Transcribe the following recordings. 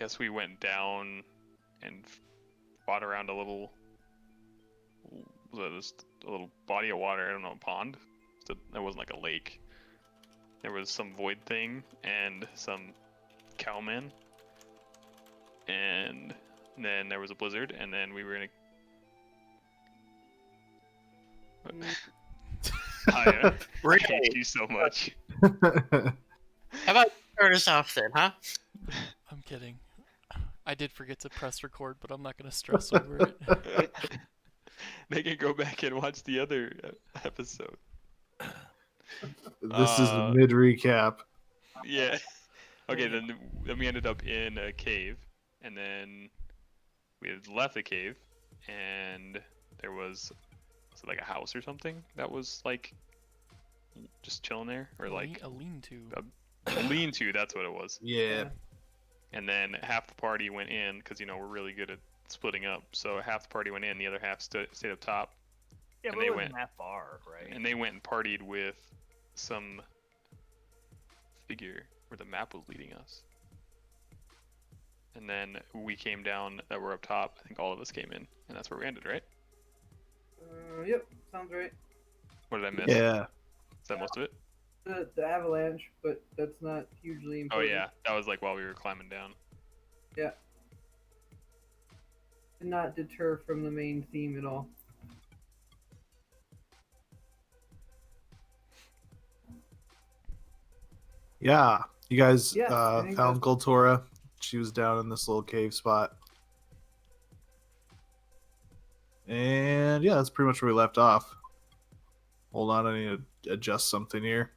guess we went down and fought around a little body of water. I don't know, a pond. So it wasn't like a lake. There was some void thing and some cowmen, and then there was a blizzard, and then we were in a. Hiya. I hate you so much. How about you start us off then, huh? I'm kidding. I did forget to press record, but I'm not going to stress over it. They can go back and watch the other episode. This is a mid recap. Yeah. Okay, then we ended up in a cave, and then we had left the cave, and there was it like a house or something that was like just chilling there, or like a lean-to. A lean-to, that's what it was. Yeah. And then half the party went in, because we're really good at splitting up. So half the party went in, the other half stayed up top. Yeah, and but they it wasn't went that far, right? And they went and partied with some figure where the map was leading us. And then we came down, that were up top. I think all of us came in, and that's where we ended, right? Yep, sounds right. What did I miss? Yeah. Is that most of it? The avalanche, but that's not hugely Oh important. yeah, that was like while we were climbing down. Yeah. Did not deter from the main theme at all. Yeah. You guys Yeah, I think found that's- Goltora. She was down in this little cave spot. And yeah, that's pretty much where we left off. Hold on, I need to adjust something here.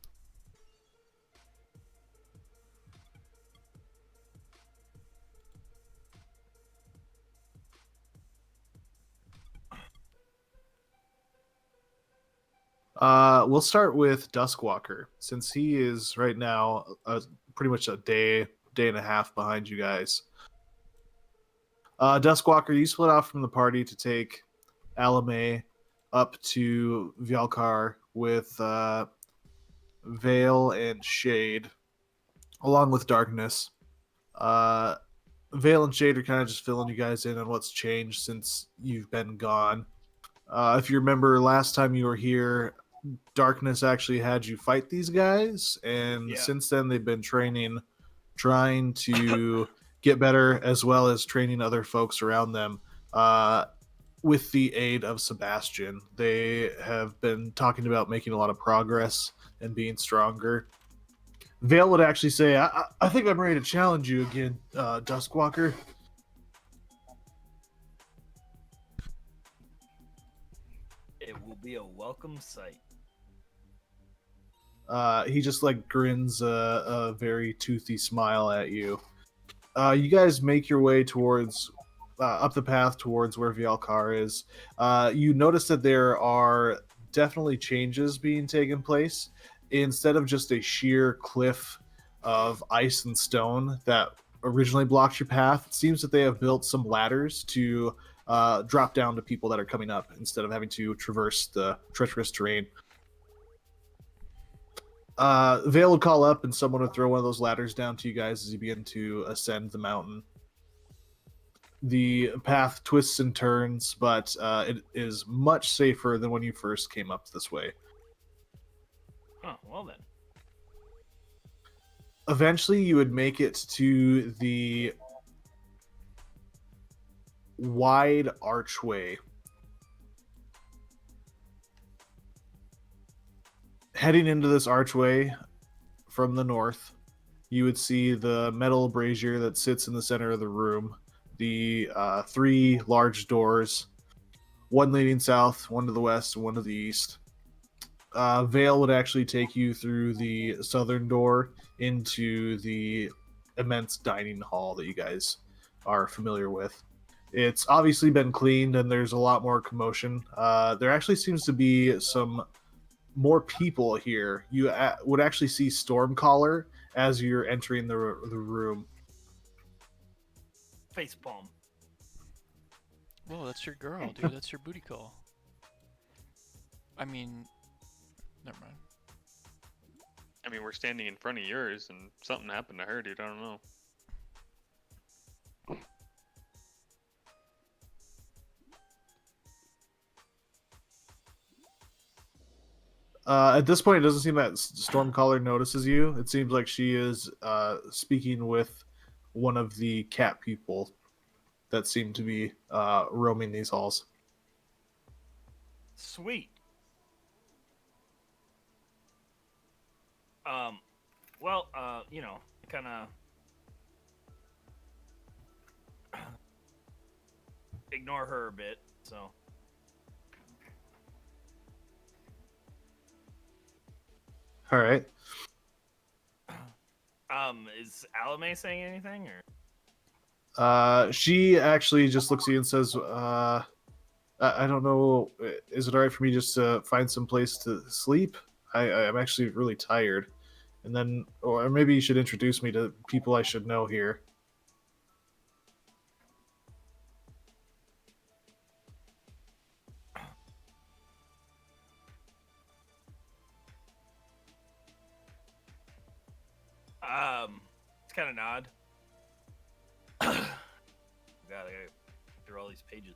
We'll start with Duskwalker, since he is right now pretty much a day and a half behind you guys. Duskwalker, you split off from the party to take Alame up to Vyalkar with Veil and Shade, along with Darkness. Veil and Shade are kind of just filling you guys in on what's changed since you've been gone. If you remember last time you were here, Darkness actually had you fight these guys, and since then they've been training, trying to get better, as well as training other folks around them with the aid of Sebastian. They have been talking about making a lot of progress and being stronger. Vale would actually say, I think I'm ready to challenge you again, Duskwalker. It will be a welcome sight. He just like grins a very toothy smile at you. You guys make your way towards up the path towards where Vyalkar is. You notice that there are definitely changes being taken place. Instead of just a sheer cliff of ice and stone that originally blocked your path, it seems that they have built some ladders to drop down to people that are coming up instead of having to traverse the treacherous terrain. Vale would call up and someone would throw one of those ladders down to you guys as you begin to ascend the mountain. The path twists and turns, but it is much safer than when you first came up this way. Oh, well then. Eventually, you would make it to the wide archway. Heading into this archway from the north, you would see the metal brazier that sits in the center of the room, the three large doors, one leading south, one to the west, and one to the east. Vale would actually take you through the southern door into the immense dining hall that you guys are familiar with. It's obviously been cleaned and there's a lot more commotion. There actually seems to be some more people here. You would actually see Stormcaller as you're entering the room. Facepalm. Whoa, that's your girl, dude. That's your booty call. I mean, never mind. I mean, we're standing in front of yours, and something happened to her, dude. I don't know. At this point, it doesn't seem that Stormcaller notices you. It seems like she is speaking with one of the cat people that seem to be roaming these halls. Sweet. Well, kind of ignore her a bit. So, All right. is Alame saying anything or? She actually just looks at you and says, I don't know. Is it all right for me just to find some place to sleep? I'm actually really tired. And then, or maybe you should introduce me to people I should know here. It's kind of nod. God, I gotta get through all these pages.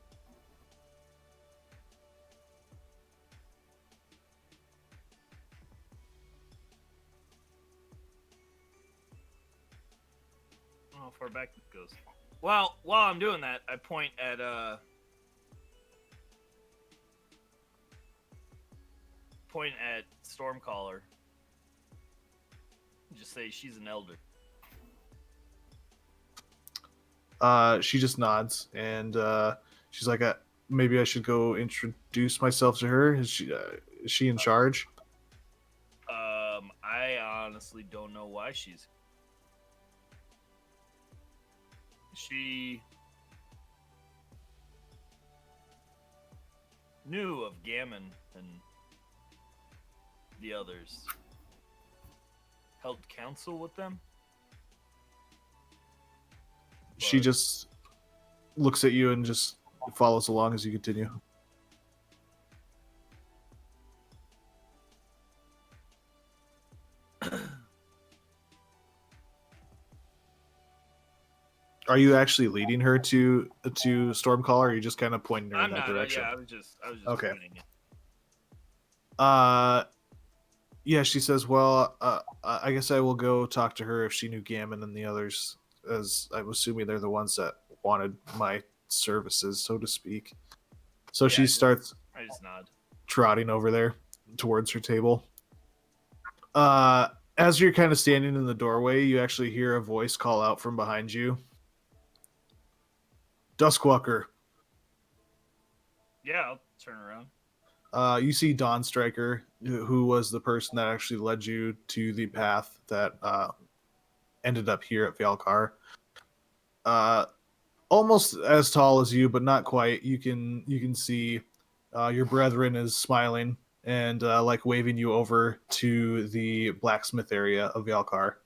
I don't know how far back it goes. Well, while I'm doing that, I point at Stormcaller. Just say she's an elder. She just nods and she's like, maybe I should go introduce myself to her. Is she in charge? I honestly don't know why she's. She knew of Gammon and the others. Held counsel with them. She But- just looks at you and just follows along as you continue. Are you actually leading her to Stormcaller, or are you just kind of pointing her I'm in that not. direction? Yeah, I was just Okay. pointing it. Yeah, she says, well, I guess I will go talk to her if she knew Gammon and the others, as I'm assuming they're the ones that wanted my services, so to speak. So Yeah, she starts I just nod. trotting over there towards her table. As you're kind of standing in the doorway, you actually hear a voice call out from behind you. Duskwalker. Yeah, I'll turn around. You see Dawn Striker, who was the person that actually led you to the path that ended up here at Valkar. Almost as tall as you, but not quite. You can see your brethren is smiling and like waving you over to the blacksmith area of Valkar.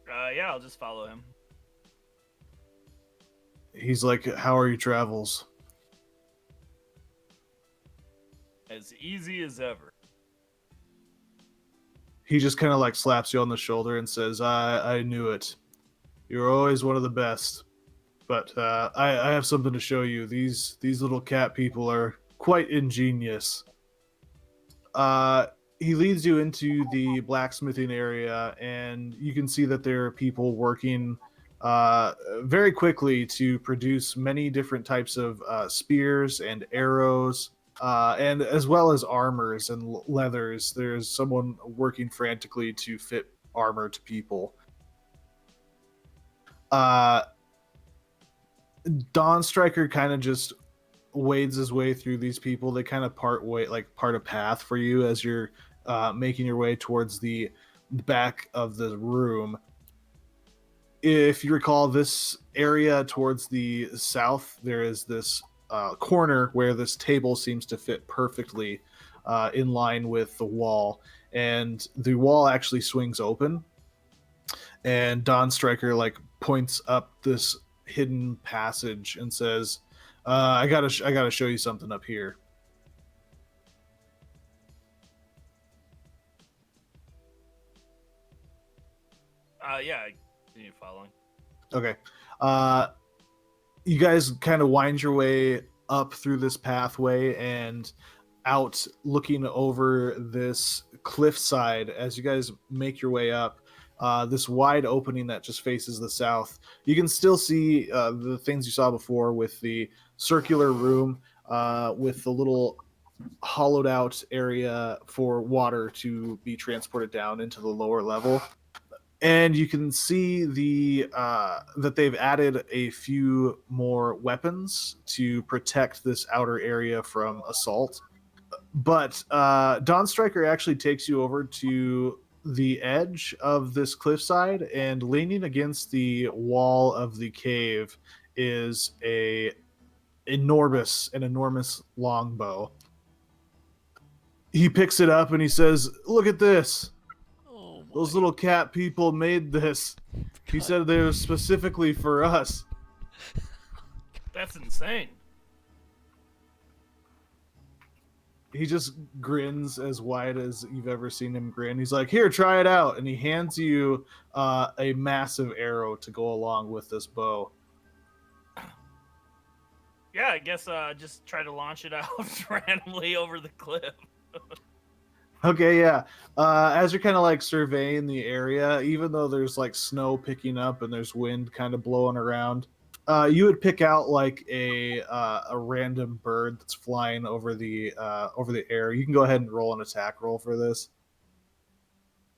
Yeah, I'll just follow him. He's like, "How are your travels?" As easy as ever. He just kind of like slaps you on the shoulder and says, I knew it. You're always one of the best. But I have something to show you. These little cat people are quite ingenious." He leads you into the blacksmithing area, and you can see that there are people working very quickly to produce many different types of spears and arrows, and as well as armors and leathers. There's someone working frantically to fit armor to people. Dawn Striker kind of just wades his way through these people. They kind of part a path for you as you're making your way towards the back of the room. If you recall, this area towards the south, there is this corner where this table seems to fit perfectly in line with the wall, and the wall actually swings open, and Dawn Striker like points up this hidden passage and says, I gotta show you something up here. Yeah, I continue following. Okay. You guys kind of wind your way up through this pathway, and out looking over this cliffside as you guys make your way up. This wide opening that just faces the south. You can still see the things you saw before with the circular room, with the little hollowed out area for water to be transported down into the lower level. And you can see that they've added a few more weapons to protect this outer area from assault. But Dawn Striker actually takes you over to the edge of this cliffside, and leaning against the wall of the cave is an enormous longbow. He picks it up and he says, "Look at this. Oh my. Those little cat people made this." He God. said they were specifically for us. That's insane. He just grins as wide as you've ever seen him grin. He's like, "Here, try it out." And he hands you a massive arrow to go along with this bow. Yeah, I guess just try to launch it out randomly over the cliff. Okay, yeah. As you're kind of like surveying the area, even though there's like snow picking up and there's wind kind of blowing around, you would pick out like a random bird that's flying over the air. You can go ahead and roll an attack roll for this.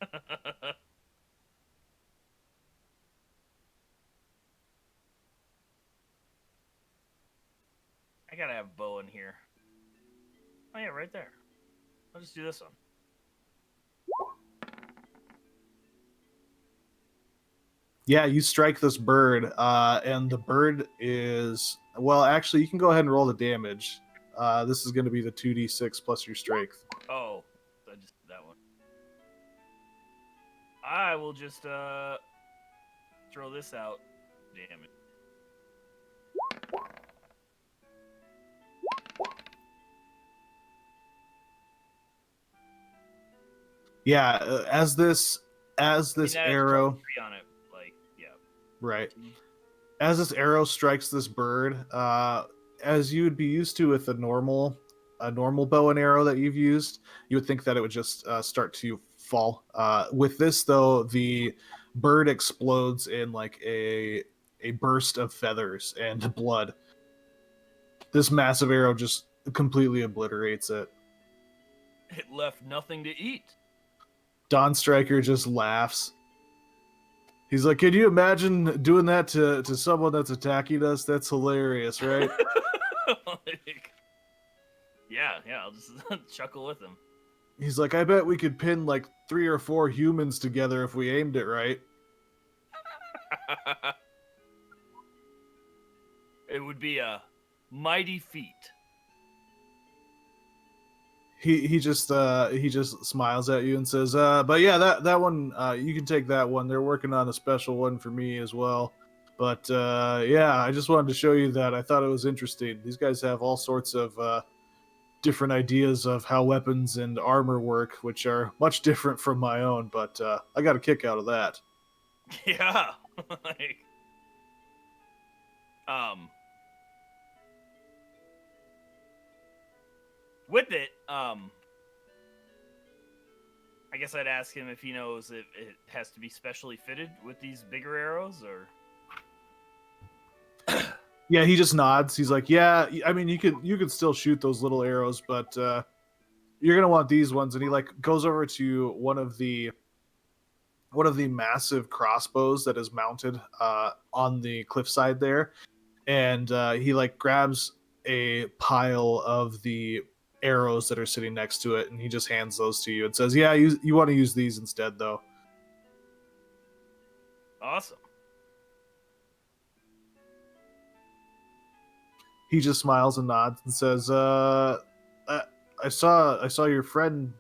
I gotta have a bow in here. Oh yeah, right there. I'll just do this one. Yeah, you strike this bird, and the bird is, well, actually, you can go ahead and roll the damage. This is going to be the 2d6 plus your strength. Oh, I just did that one. I will just throw this out. Damn it. Yeah, as this I mean, that has arrow, +3 on it. Like, yeah. right, as this arrow strikes this bird, as you would be used to with a normal bow and arrow that you've used, you would think that it would just start to fall. With this, though, the bird explodes in like a burst of feathers and blood. This massive arrow just completely obliterates it. It left nothing to eat. Dawn Striker just laughs. He's like, "Can you imagine doing that to someone that's attacking us? That's hilarious, right?" Like, yeah, I'll just chuckle with him. He's like, "I bet we could pin like 3 or 4 humans together if we aimed it right." It would be a mighty feat. He just smiles at you and says, "But yeah, that one, you can take that one. They're working on a special one for me as well. But yeah, I just wanted to show you that. I thought it was interesting. These guys have all sorts of different ideas of how weapons and armor work, which are much different from my own. But I got a kick out of that." Yeah. Like, with it, I guess I'd ask him if he knows if it has to be specially fitted with these bigger arrows, or Yeah, he just nods. He's like, "Yeah, I mean, you could still shoot those little arrows, but you're gonna want these ones." And he like goes over to one of the massive crossbows that is mounted on the cliffside there, and he like grabs a pile of the arrows that are sitting next to it, and he just hands those to you and says, "Yeah, you want to use these instead, though." awesome. He just smiles and nods and says, I saw your friend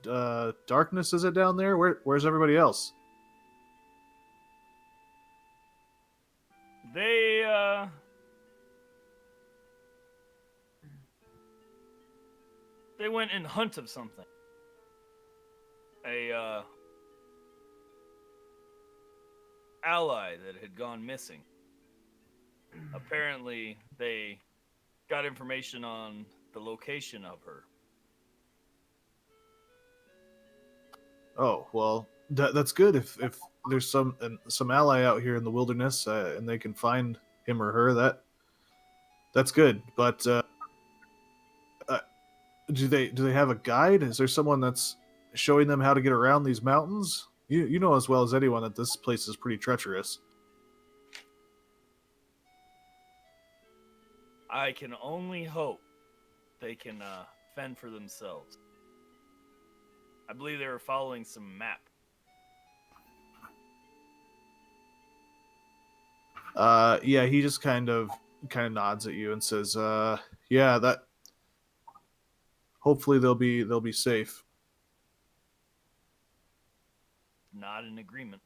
Darkness. Is it down there? Where's everybody else?" They went in hunt of something. A ally that had gone missing. Apparently, they got information on the location of her. Oh well, that's good. If there's some ally out here in the wilderness and they can find him or her, that's good. But uh, do they have a guide? Is there someone that's showing them how to get around these mountains? You know as well as anyone that this place is pretty treacherous. I can only hope they can fend for themselves. I believe they were following some map. Yeah, he just kind of nods at you and says, yeah, that hopefully they'll be safe. Not in agreement.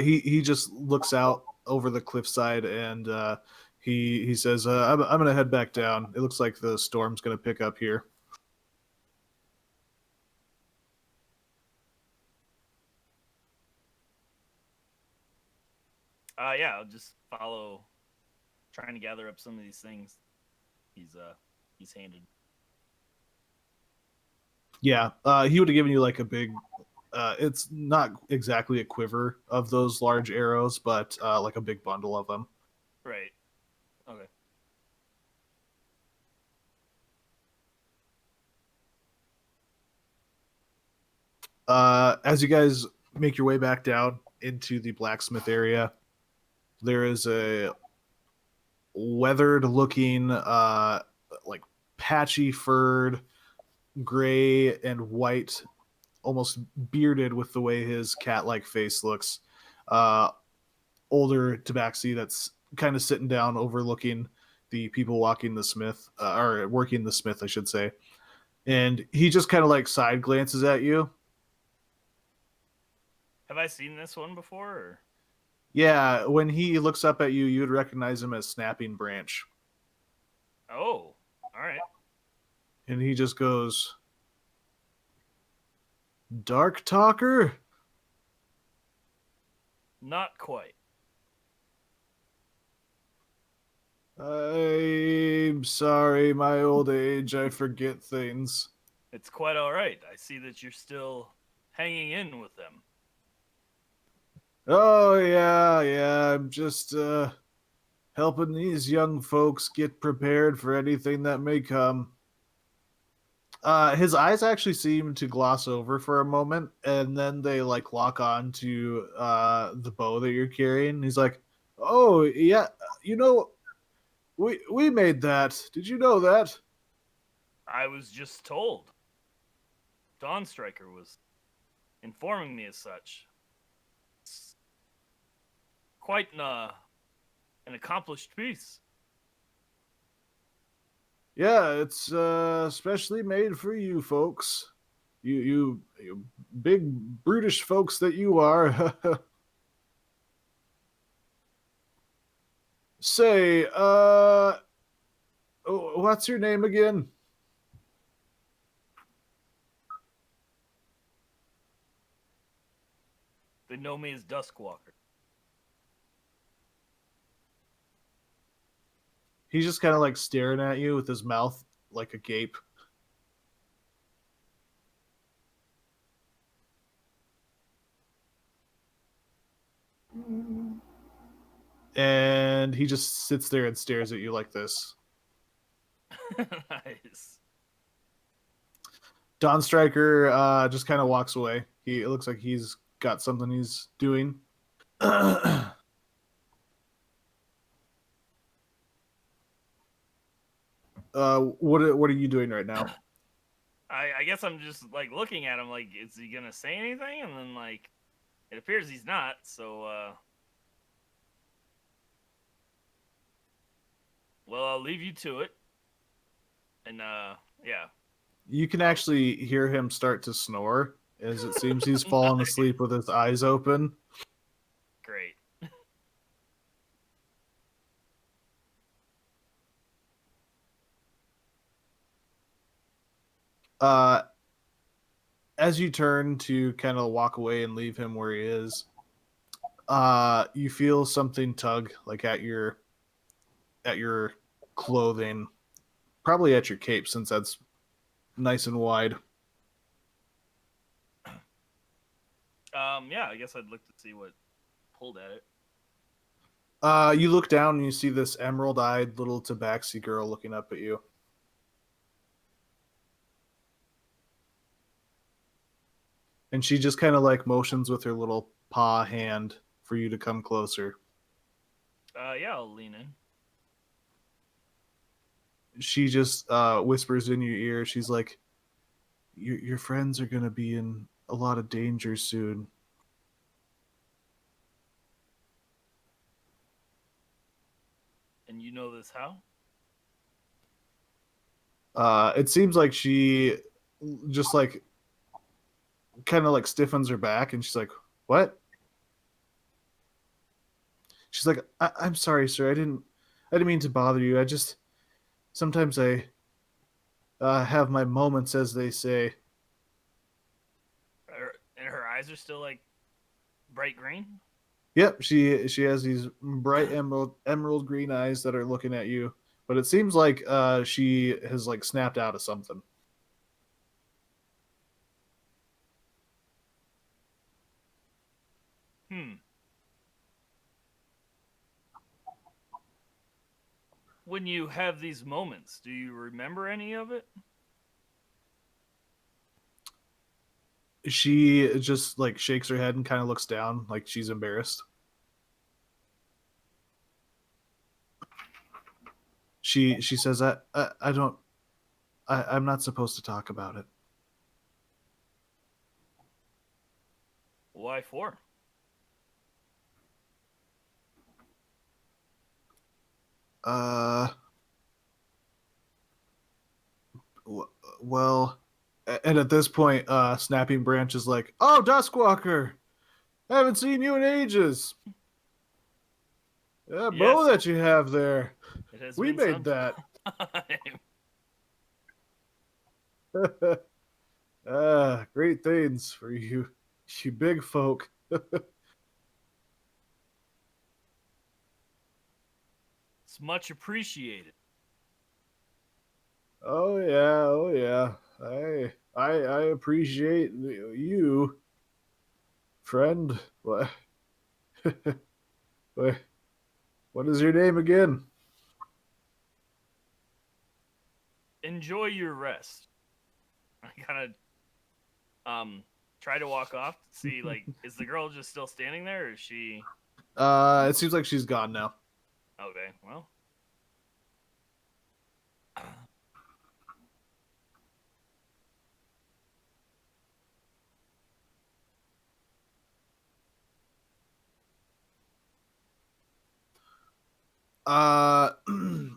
He just looks out over the cliffside and he says, I'm gonna head back down. It looks like the storm's gonna pick up here. Yeah, I'll just follow, trying to gather up some of these things. He's handed. Yeah, he would have given you like a big. It's not exactly a quiver of those large arrows, but like a big bundle of them. Right. Okay. As you guys make your way back down into the blacksmith area, there is a weathered looking, like patchy furred, gray and white, almost bearded with the way his cat like face looks. Uh, Older tabaxi that's kind of sitting down overlooking the people walking the smith, or working the smith, I should say. And he just kind of like side glances at you. Have I seen this one before? Or? Yeah, when he looks up at you, you would recognize him as Snapping Branch. Oh, all right. And he just goes, Dark Talker? Not quite. I'm sorry, my old age, I forget things. It's quite all right. I see that you're still hanging in with them. Oh, yeah, I'm just, helping these young folks get prepared for anything that may come. His eyes actually seem to gloss over for a moment, and then they like lock on to the bow that you're carrying. He's like, "Oh yeah, you know, we made that. Did you know that?" I was just told. Dawn Striker was informing me as such. It's quite an accomplished piece. Yeah, it's specially made for you folks. You big brutish folks that you are. Say, what's your name again? They know me as Duskwalker. He's just kind of like staring at you with his mouth like a gape. And he just sits there and stares at you like this. Nice. Don Stryker just kind of walks away. It looks like he's got something he's doing. What are you doing right now? I guess I'm just like looking at him like, is he gonna say anything? And then like, it appears he's not. So, well, I'll leave you to it. And yeah. You can actually hear him start to snore as it seems he's fallen Nice. asleep with his eyes open. Great. Uh, as you turn to kind of walk away and leave him where he is, you feel something tug like at your clothing, probably at your cape since that's nice and wide. Yeah, I guess I'd look to see what pulled at it. You look down and you see this emerald-eyed little tabaxi girl looking up at you. And she just kind of like motions with her little paw hand for you to come closer. Yeah, I'll lean in. She just whispers in your ear. She's like, your friends are going to be in a lot of danger soon. And you know this how? It seems like she just like kind of like stiffens her back and she's like, what? She's like, I'm sorry, sir. I didn't mean to bother you. I just sometimes I have my moments, as they say. And her eyes are still like bright green. Yep, she has these bright emerald green eyes that are looking at you, but it seems like she has like snapped out of something. When you have these moments, do you remember any of it? She just like shakes her head and kind of looks down like she's embarrassed. She says, I don't, I'm not supposed to talk about it. Why for? Well, and at this point, Snapping Branch is like, oh, Duskwalker, I haven't seen you in ages. That bow Yes. that you have there, It has we been made some that. time. Great things for you big folk. It's much appreciated. Oh yeah. I appreciate you, friend. What? What is your name again? Enjoy your rest. I kind of try to walk off to see like is the girl just still standing there or is she It seems like she's gone now. okay, well.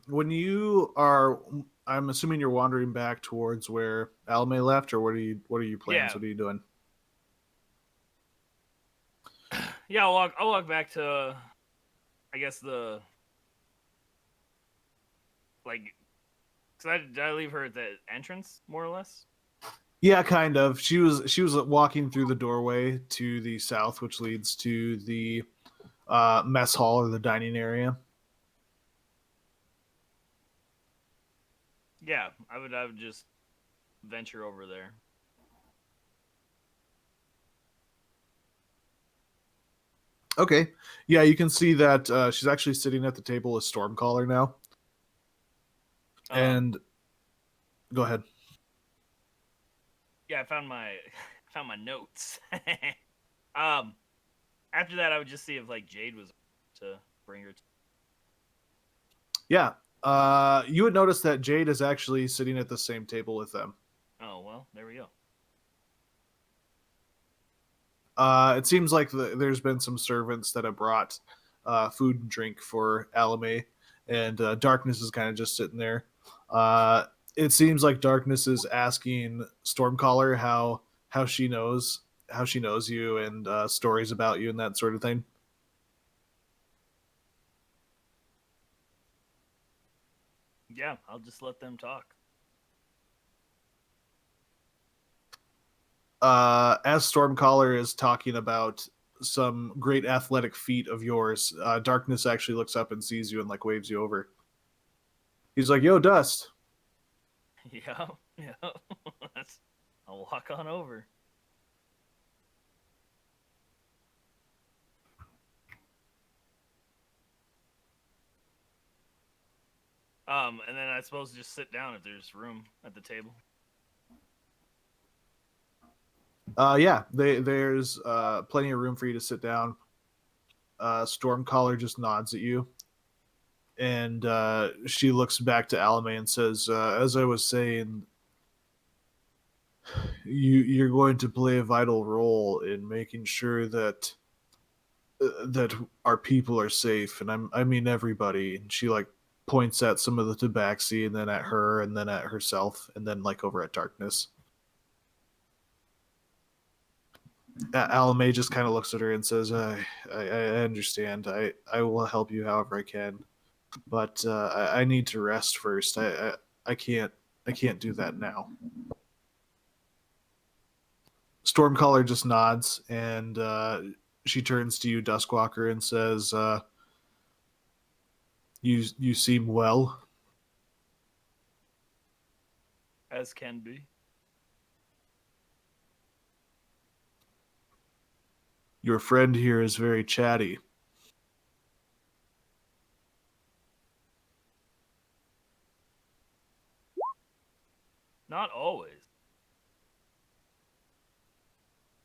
When you are, I'm assuming you're wandering back towards where Alme left, or what are your plans? Yeah. What are you doing? Yeah, I'll walk back to I guess the like did I leave her at the entrance more or less? Yeah, kind of. She was walking through the doorway to the south, which leads to the mess hall or the dining area. Yeah, I would just venture over there. Okay. Yeah, you can see that she's actually sitting at the table with Stormcaller now. And go ahead. Yeah, I found my notes. After that, I would just see if like Jade was to bring her. Yeah. You would notice that Jade is actually sitting at the same table with them. Oh well, there we go. It seems like there's been some servants that have brought food and drink for Alame, and Darkness is kind of just sitting there. It seems like Darkness is asking Stormcaller how she knows you and stories about you and that sort of thing. Yeah, I'll just let them talk. As Stormcaller is talking about some great athletic feat of yours, Darkness actually looks up and sees you and like waves you over. He's like, "Yo, Dust, Yeah, yeah. I'll walk on over. And then I suppose just sit down if there's room at the table. Yeah, there's plenty of room for you to sit down. Stormcaller just nods at you, and she looks back to Alame and says, "As I was saying, you're going to play a vital role in making sure that that our people are safe, and I mean everybody." And she like points at some of the tabaxi, and then at her, and then at herself, and then like over at Darkness. Alame just kind of looks at her and says, I understand. I will help you however I can, but I need to rest first. I can't do that now." Stormcaller just nods, and she turns to you, Duskwalker, and says, "You seem well." As can be. "Your friend here is very chatty." Not always.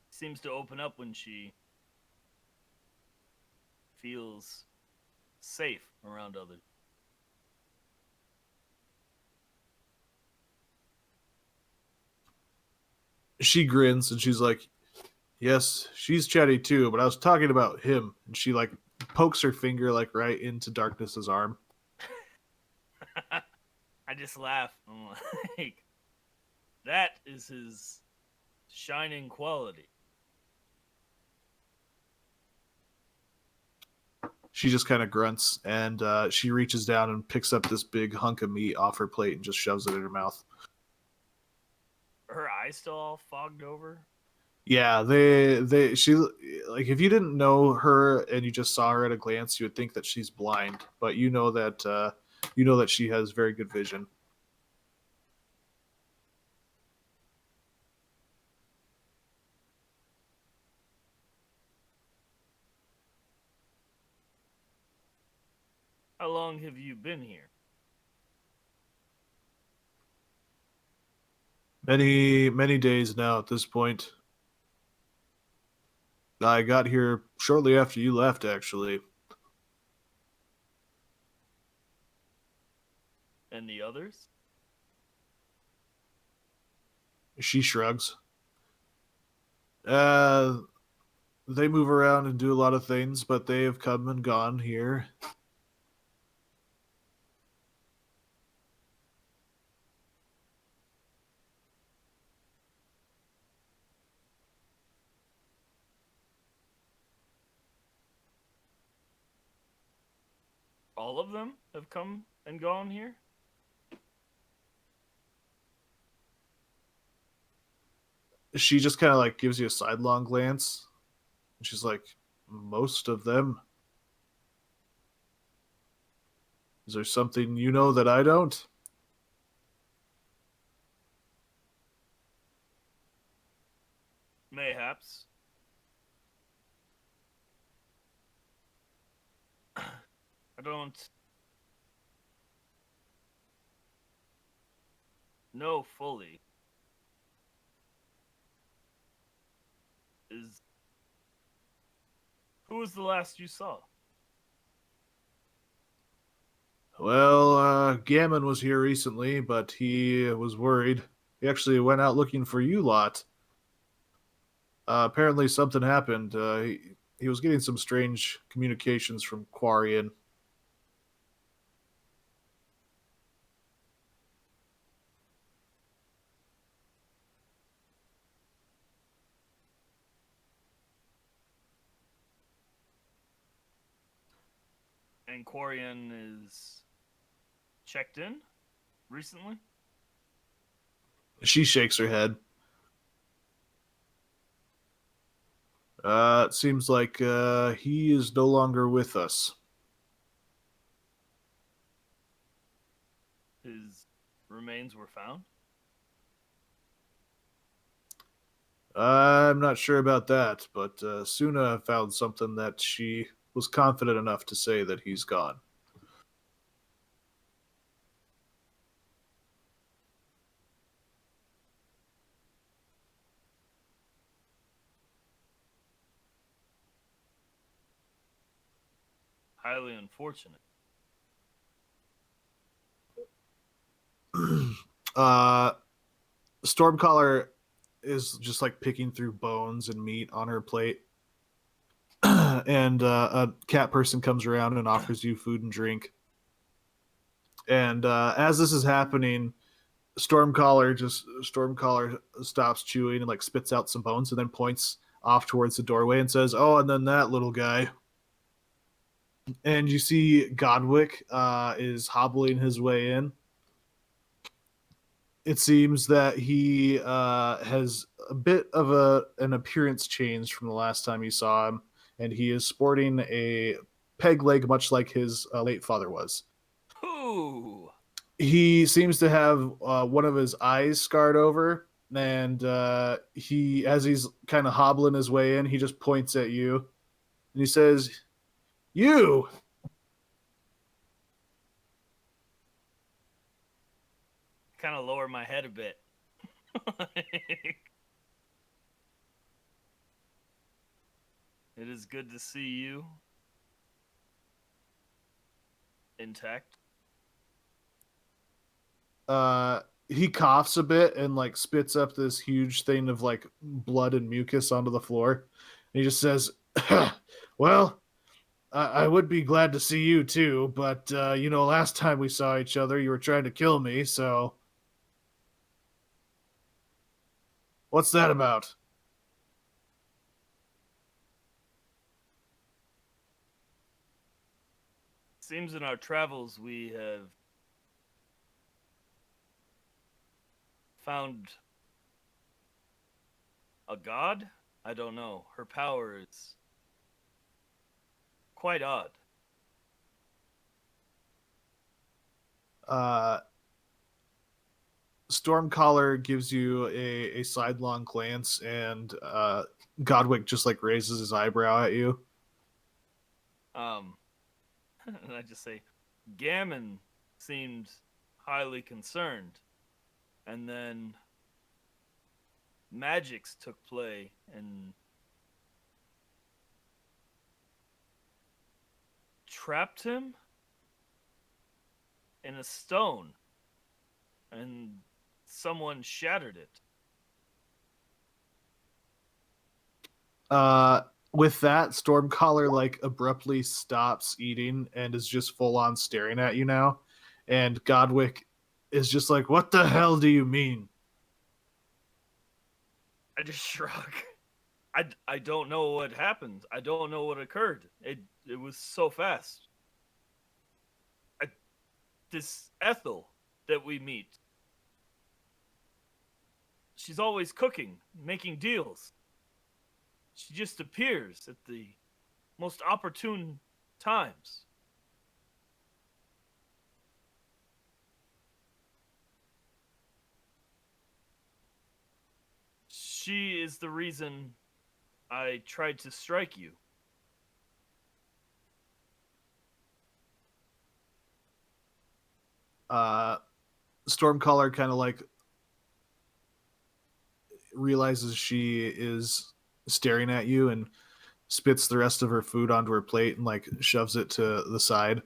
Seems to open up when she feels safe around others. She grins and she's like, "Yes, she's chatty too, but I was talking about him." And she like pokes her finger like right into Darkness's arm. I just laugh. I'm like, that is his shining quality. She just kind of grunts, and she reaches down and picks up this big hunk of meat off her plate and just shoves it in her mouth. Are her eyes still all fogged over? Yeah, she like if you didn't know her and you just saw her at a glance, you would think that she's blind, but you know that she has very good vision. How long have you been here? Many days now at this point. I got here shortly after you left, actually. And the others? She shrugs. They move around and do a lot of things, but they have come and gone here. All of them have come and gone here? She just kind of like gives you a sidelong glance. She's like, "Most of them. Is there something you know that I don't?" Mayhaps. I don't know fully. Who was the last you saw? Well, Gammon was here recently, but he was worried. He actually went out looking for you lot. Apparently something happened. He was getting some strange communications from Quarian. And Quarian is checked in recently? She shakes her head. It seems like he is no longer with us. His remains were found? I'm not sure about that, but Suna found something that she was confident enough to say that he's gone. Highly unfortunate. uh, Stormcaller is just like picking through bones and meat on her plate. And a cat person comes around and offers you food and drink. And as this is happening, Stormcaller stops chewing and like spits out some bones and then points off towards the doorway and says, "Oh, and then that little guy." And you see Godwick is hobbling his way in. It seems that he has a bit of an appearance change from the last time you saw him, and he is sporting a peg leg, much like his late father was. Ooh. He seems to have one of his eyes scarred over, and as he's kind of hobbling his way in, he just points at you, and he says, "You." Kind of lower my head a bit. It is good to see you intact. He coughs a bit and like spits up this huge thing of like blood and mucus onto the floor. And he just says, "Well, I would be glad to see you too, but last time we saw each other, you were trying to kill me, so what's that about?" Seems in our travels we have found a god? I don't know. Her power is quite odd. Stormcaller gives you a sidelong glance, and Godwick just like raises his eyebrow at you. And I just say, Gammon seemed highly concerned. And then magics took play and trapped him in a stone. And someone shattered it. With that, Stormcaller like abruptly stops eating and is just full on staring at you now. And Godwick is just like, "What the hell do you mean?" I just shrug. I don't know what happened. I don't know what occurred. It was so fast. This Ethel that we meet, she's always cooking, making deals. She just appears at the most opportune times. She is the reason I tried to strike you. Stormcaller kind of like realizes she is staring at you and spits the rest of her food onto her plate and like shoves it to the side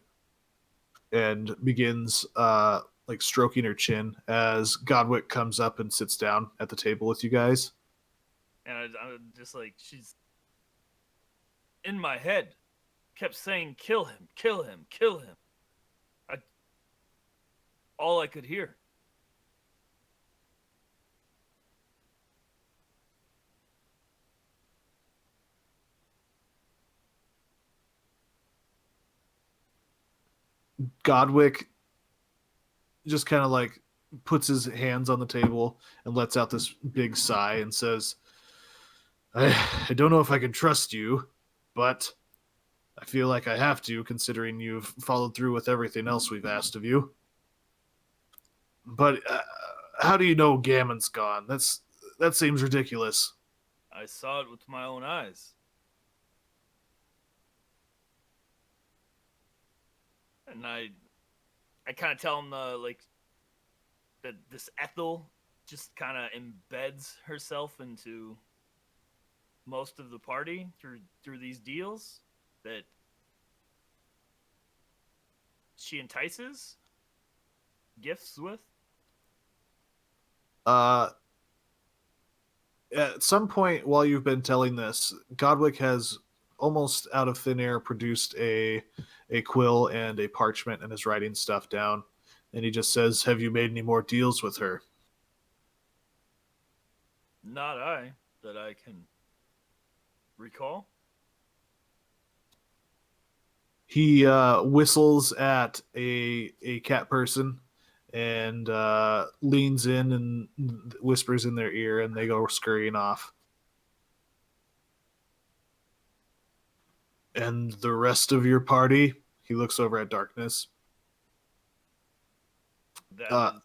and begins like stroking her chin as Godwick comes up and sits down at the table with you guys. And I'm just like, she's in my head. Kept saying, kill him, kill him, kill him. All I could hear. Godwick just kind of like puts his hands on the table and lets out this big sigh and says, I don't know if I can trust you, but I feel like I have to, considering you've followed through with everything else we've asked of you. But how do you know Gammon's gone? That seems ridiculous." I saw it with my own eyes. And I kind of tell him like that this Ethel just kind of embeds herself into most of the party through these deals that she entices gifts with. Uh, at some point while you've been telling this, Godwick has almost out of thin air produced a quill and a parchment and is writing stuff down. And he just says, "Have you made any more deals with her?" Not I, that I can recall. He whistles at a cat person and leans in and whispers in their ear, and they go scurrying off. And the rest of your party? He looks over at Darkness. That Uh, is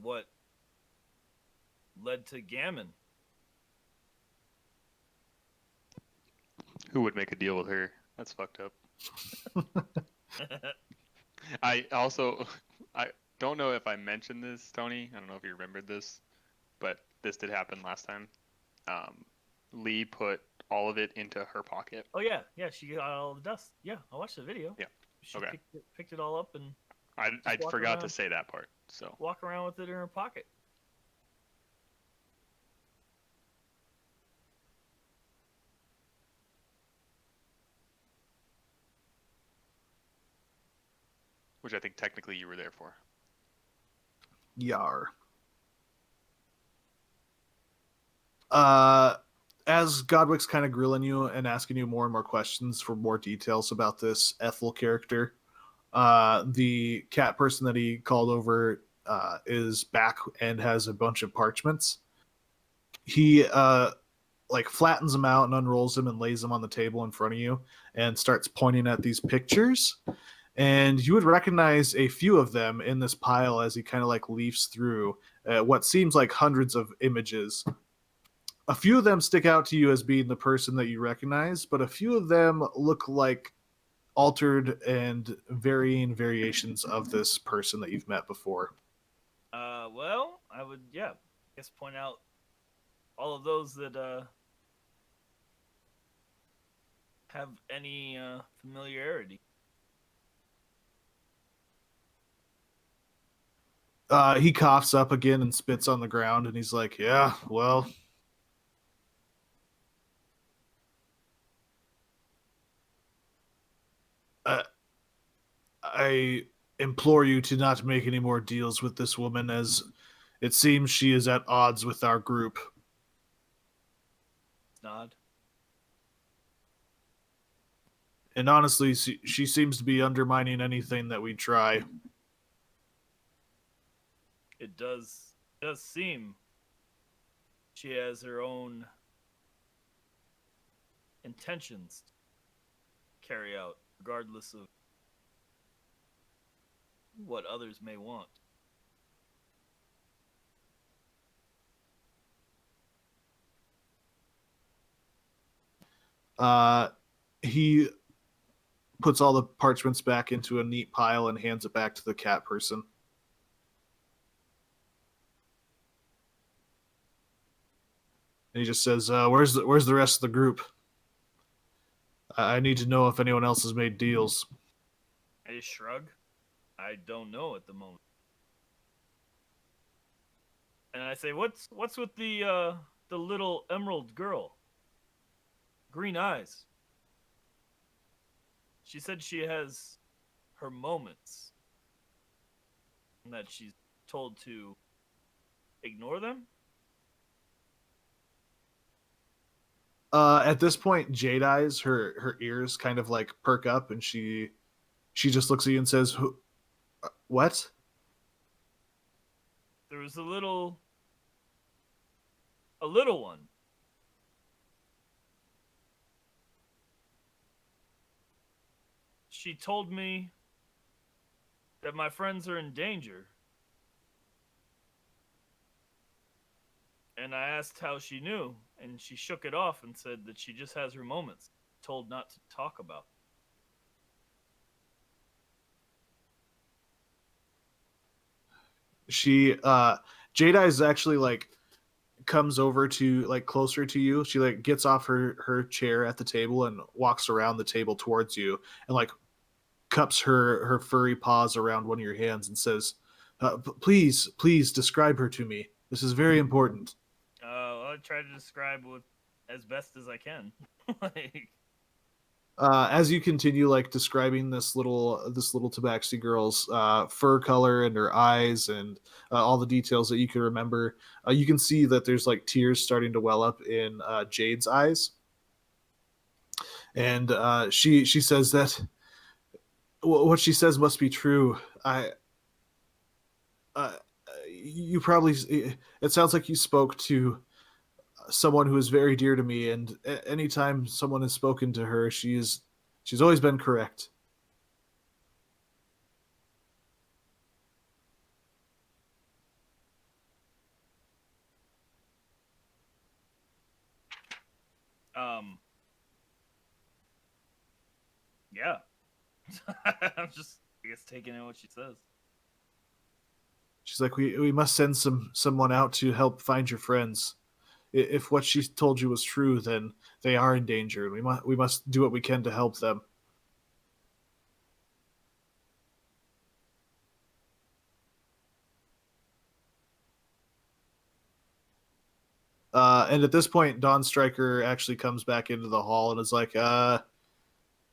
what led to Gammon. Who would make a deal with her? That's fucked up. I also, I don't know if I mentioned this, Tony. I don't know if you remembered this, but this did happen last time. Lee put all of it into her pocket. Oh yeah, yeah. She got all the dust. Yeah, I watched the video. Yeah. She Okay. picked it all up and I walk forgot to around. say that part. So walk around with it in her pocket. which I think technically you were there for. Yar. As Godwick's kind of grilling you and asking you more and more questions for more details about this Ethel character, the cat person that he called over is back and has a bunch of parchments. He like flattens them out and unrolls them and lays them on the table in front of you and starts pointing at these pictures. And you would recognize a few of them in this pile as he kind of like leafs through what seems like hundreds of images. A few of them stick out to you as being the person that you recognize, but a few of them look like altered and varying variations of this person that you've met before. Well, I would, yeah, I guess point out all of those that have any familiarity. He coughs up again and spits on the ground, and he's like, "Yeah, well, I implore you to not make any more deals with this woman, as it seems she is at odds with our group." Nod. And honestly, she seems to be undermining anything that we try. It does seem she has her own intentions to carry out, regardless of what others may want. He puts all the parchments back into a neat pile and hands it back to the cat person. And he just says, "Where's the rest of the group? I need to know if anyone else has made deals." I just shrug. I don't know at the moment. And I say, "What's with the little emerald girl? Green eyes. She said she has her moments, and that she's told to ignore them." At this point, Jade Eyes, her ears kind of like perk up, and she just looks at you and says, "What?" There was a little one. She told me that my friends are in danger. And I asked how she knew, and she shook it off and said that she just has her moments, told not to talk about. She Jada is actually like comes over to like closer to you. She like gets off her chair at the table and walks around the table towards you and like cups her furry paws around one of your hands and says, please describe her to me. This is very important." I'll try to describe what as best as I can. Like, As you continue like describing this little tabaxi girl's fur color and her eyes and all the details that you can remember, you can see that there's like tears starting to well up in Jade's eyes, and she says that what she says must be true. Uh, you probably, it sounds like you spoke to someone who is very dear to me, and anytime someone has spoken to her, she's always been correct. yeah. I'm just, I guess, taking in what she says. She's like, we must send someone out to help find your friends. If what she told you was true, then they are in danger, and we must do what we can to help them. And at this point, Dawn Striker actually comes back into the hall and is like, I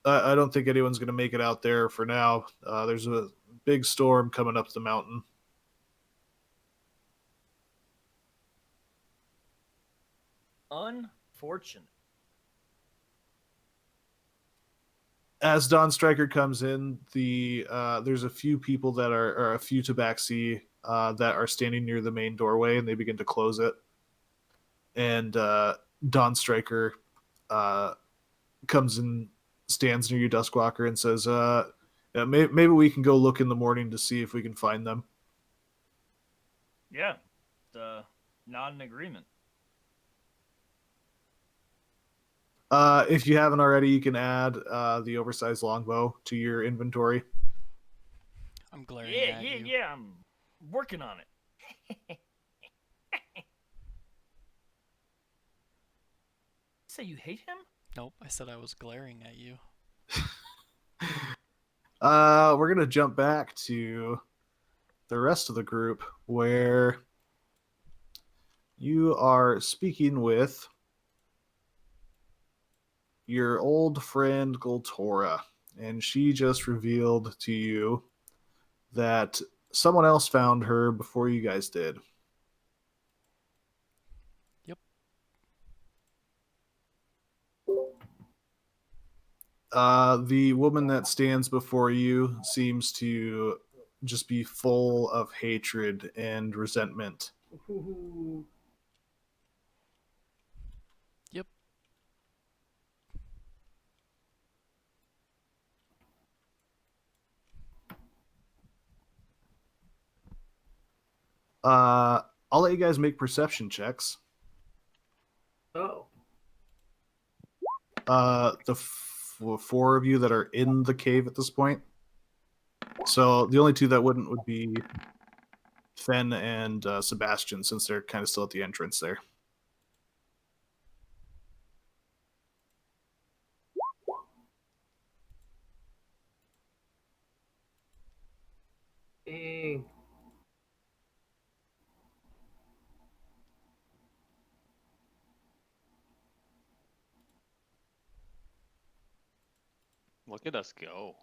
don't think anyone's going to make it out there for now. There's a big storm coming up the mountain. Unfortunate. As Dawn Striker comes in, there's a few people that are a few tabaxi that are standing near the main doorway, and they begin to close it. And Dawn Striker comes and stands near you, Duskwalker, and says, yeah, maybe we can go look in the morning to see if we can find them. Yeah. Not an agreement. If you haven't already, you can add the oversized longbow to your inventory. I'm glaring Yeah, at yeah, you. yeah. I'm working on it. Say you hate him? Nope, I said I was glaring at you. We're gonna jump back to the rest of the group where you are speaking with your old friend Goltora, and she just revealed to you that someone else found her before you guys did. Yep. The woman that stands before you seems to just be full of hatred and resentment. Ooh. Yep. I'll let you guys make perception checks. Oh. The four of you that are in the cave at this point. So the only two that wouldn't would be Fen and Sebastian, since they're kind of still at the entrance there. Dang. Look at us go.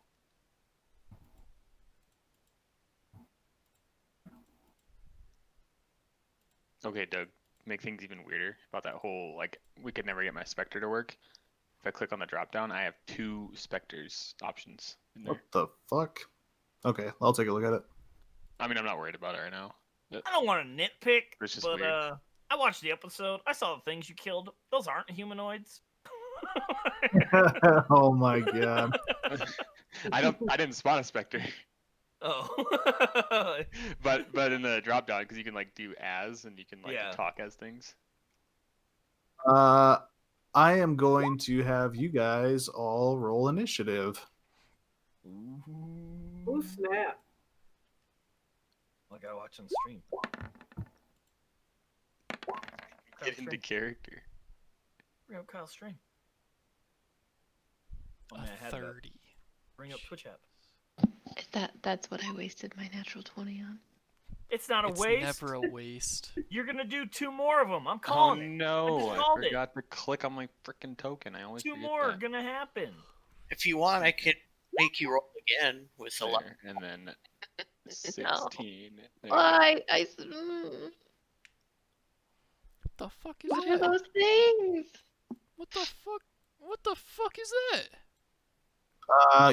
Okay, Doug, make things even weirder about that whole, like, we could never get my Spectre to work. If I click on the drop down, I have 2 Spectres options in there. What the fuck? Okay, I'll take a look at it. I mean, I'm not worried about it right now. I don't want to nitpick, It's just but weird. I watched the episode. I saw the things you killed. Those aren't humanoids. Oh my god. I didn't spot a Spectre. Oh. But in the drop down, because you can like do as and you can like Yeah. talk as things. I am going to have you guys all roll initiative. Oh snap! I gotta watch on stream. Get into character. Bring up Kyle's stream. Oh, A man, I had that. 30. Bring up Twitch app. That's what I wasted my natural 20 on. It's not a It's waste. never a waste. You're gonna do 2 more of them. I'm Oh calling it. no! I I called it. forgot to click on my freaking token. I always 2 forget more are that. gonna happen. If you want, I could make you roll again with a lot. There, and then No. 16. There you go. Why? What the fuck is What are that? those things? What the fuck? What the fuck is that?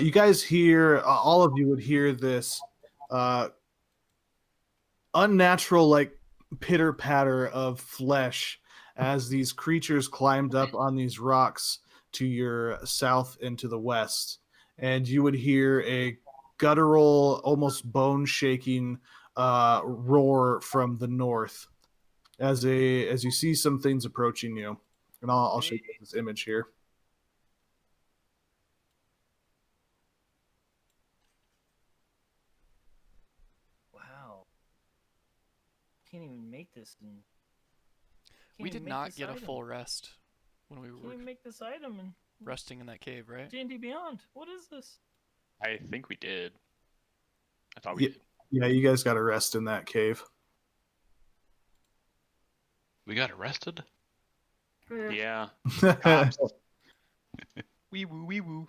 You guys hear, all of you would hear this unnatural, like, pitter patter of flesh as these creatures climbed up on these rocks to your south and to the west. And you would hear a guttural, almost bone shaking roar from the north as you see some things approaching you. And I'll show you this image here. Wow. Can't even make this. We did not get a full rest when we Can't were even make this item in resting in that cave, right? D&D Beyond. What is this? I think we did. I thought we Yeah. did. Yeah, you guys got to rest in that cave. We got arrested? Yeah. Yeah. Cops. Wee woo, wee woo.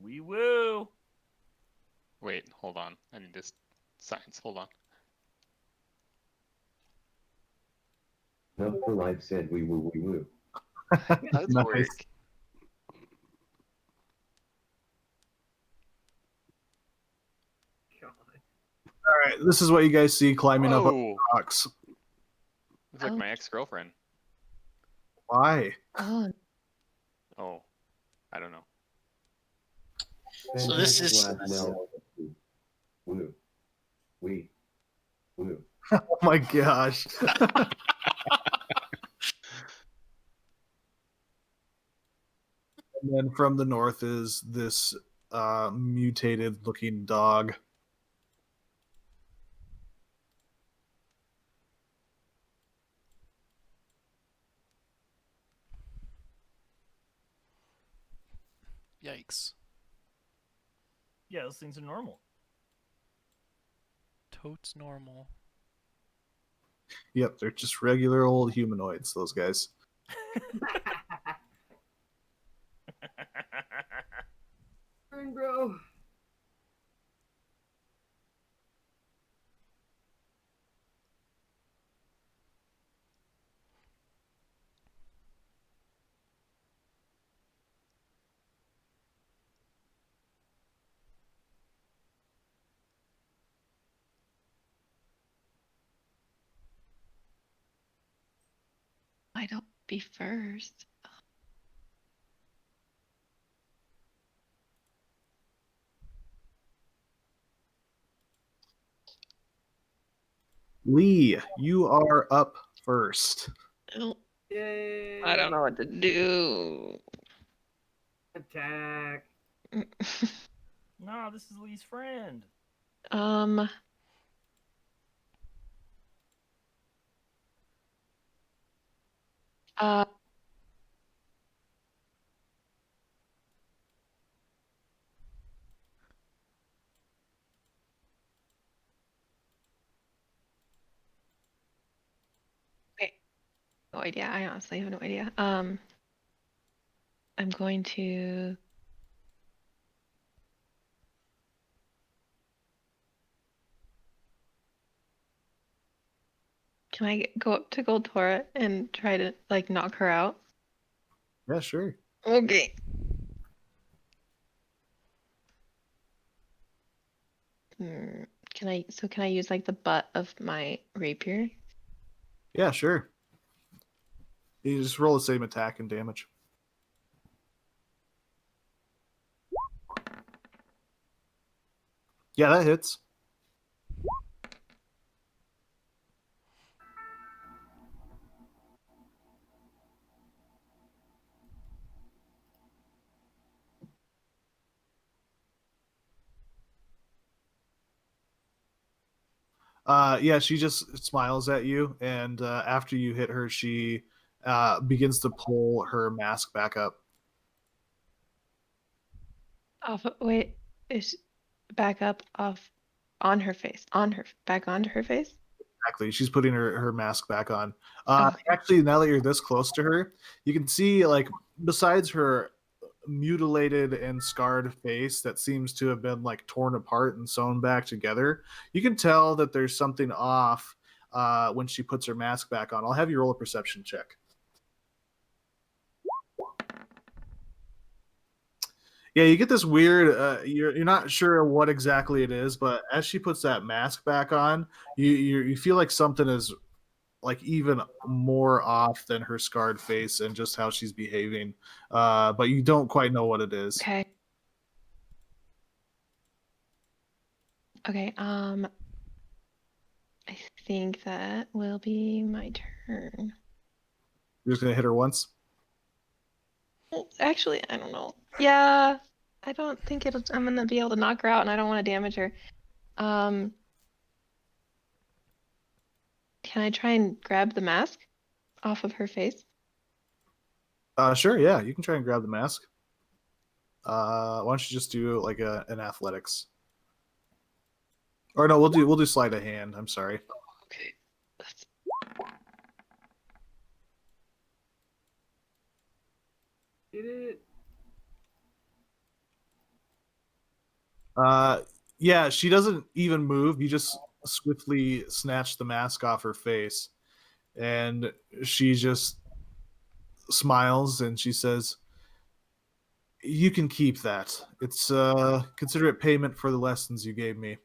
Wee woo. Wait, hold on. I need this science. Hold on. No, for life said we woo, we woo. That's Nice. work. All right, this is what you guys see climbing up on Whoa. the rocks. Looks like Oh. my ex-girlfriend. Why? Oh, Oh, I don't know. So this is- Woo. We. Woo. Oh my gosh. And then from the north is this mutated looking dog. Yikes. Yeah, those things are normal. Totes normal. Yep, they're just regular old humanoids, those guys. Turn, bro. why don't be first? Lee, you are up first. Oh, Yay! I don't know what to do. Attack. No, this is Lee's friend. Um. Uh. Okay. No idea. I honestly have no idea. I'm going to. Can I go up to Goldtora and try to like knock her out? Yeah, sure. Okay. Can I use like the butt of my rapier? Yeah, sure. You just roll the same attack and damage. Yeah, that hits. Yeah, she just smiles at you, and after you hit her, she begins to pull her mask back up. Off. Wait, is back up off on her face, on her back onto her face. Exactly. She's putting her mask back on. Okay. Actually, now that you're this close to her, you can see, like, besides her mutilated and scarred face that seems to have been, like, torn apart and sewn back together, you can tell that there's something off when she puts her mask back on. I'll have you roll a perception check. Yeah, you get this weird. You're not sure what exactly it is, but as she puts that mask back on, you feel like something is, like, even more off than her scarred face and just how she's behaving. But you don't quite know what it is. Okay. Okay. I think that will be my turn. You're just gonna hit her once. Well, actually, I don't know. Yeah, I don't think I'm gonna be able to knock her out, and I don't want to damage her. Can I try and grab the mask off of her face? Sure, yeah, you can try and grab the mask. Why don't you just do like an athletics? Or no, we'll do sleight of hand. I'm sorry. Okay. Did it? Yeah, she doesn't even move. You just swiftly snatch the mask off her face, and she just smiles and she says, "You can keep that. It's consider it payment for the lessons you gave me."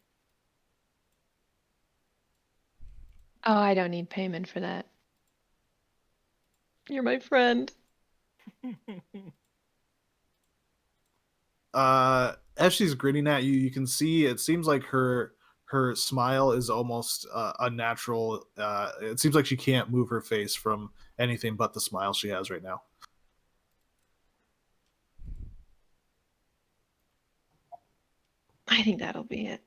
Oh, I don't need payment for that. You're my friend. As she's grinning at you, you can see it seems like her smile is almost unnatural. It seems like she can't move her face from anything but the smile she has right now. I think that'll be it.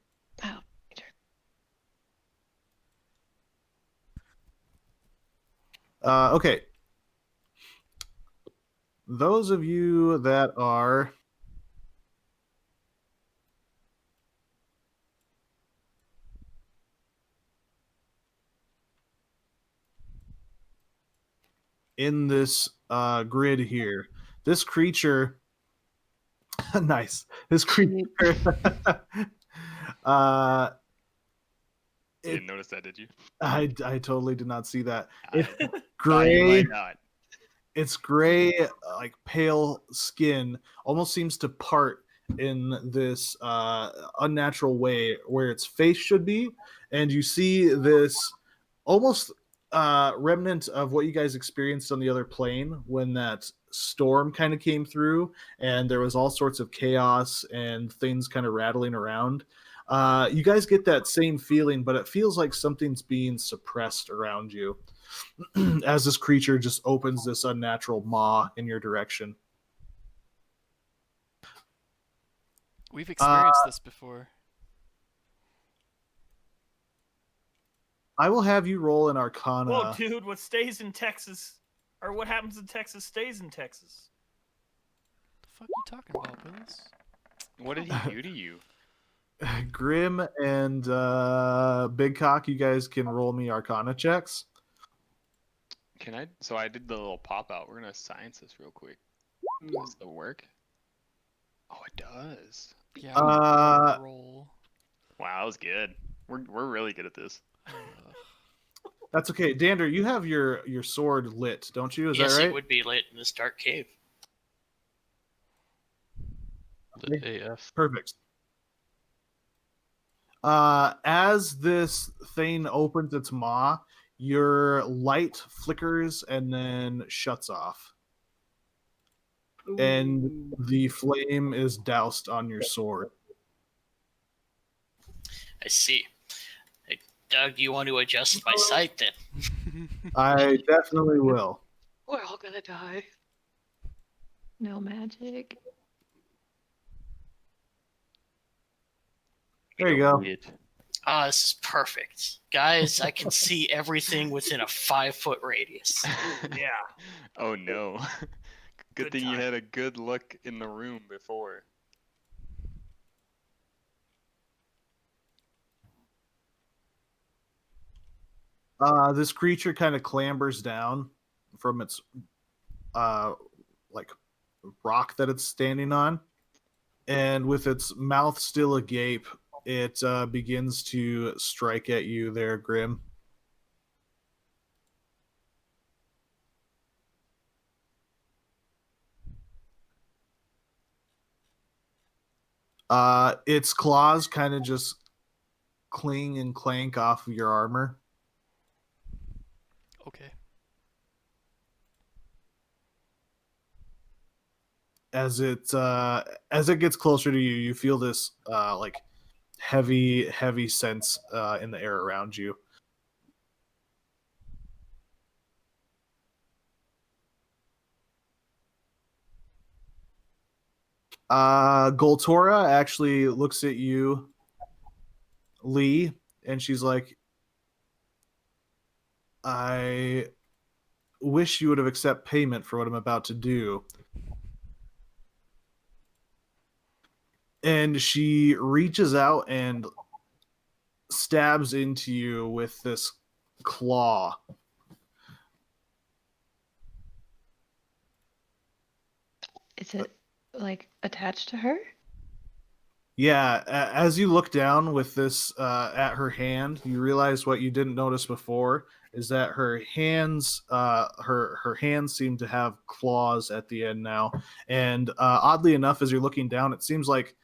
Oh, Okay. Those of you that are in this grid here, this creature, nice. This creature, uh, You didn't notice that, did you? I totally did not see that. It's Thought you gray. might not. It's gray, like pale skin, almost seems to part in this unnatural way where its face should be, and you see this almost remnant of what you guys experienced on the other plane when that storm kind of came through, and there was all sorts of chaos and things kind of rattling around. You guys get that same feeling, but it feels like something's being suppressed around you as this creature just opens this unnatural maw in your direction. We've experienced this before. I will have you roll an Arcana. Whoa, dude! What stays in Texas, or what happens in Texas stays in Texas. The fuck you talking about, Billis? What did he do to you? Grim and Big Cock, you guys can roll me Arcana checks. Can I? So I did the little pop out. We're gonna science this real quick. Does it work? Oh, it does. Yeah. Roll. Wow, that was good. We're really good at this. That's okay. Dander, you have your sword lit, don't you? Is Yes, that right? it would be lit in this dark cave. The AF. Perfect. As this thing opens its maw, your light flickers and then shuts off. And the flame is doused on your sword. I see. Hey, Doug, you want to adjust my sight then? I definitely will. we're all gonna die. No magic. There you go. Ah, this is perfect. Guys, I can see everything within a 5-foot radius. Yeah. Oh no. Good Good thing you time. had a good look in the room before. This creature kind of clambers down from its like rock that it's standing on, and with its mouth still agape, it begins to strike at you there, Grim. Its claws kind of just cling and clank off of your armor. Okay. As it gets closer to you, you feel this like heavy sense in the air around you. Goltora actually looks at you, Lee, and she's like, I wish you would have accepted payment for what I'm about to do. And she reaches out and stabs into you with this claw. Is it like attached to her? Yeah, as you look down with this at her hand, you realize what you didn't notice before is that her hands, her hands seem to have claws at the end now. And oddly enough, as you're looking down, it seems like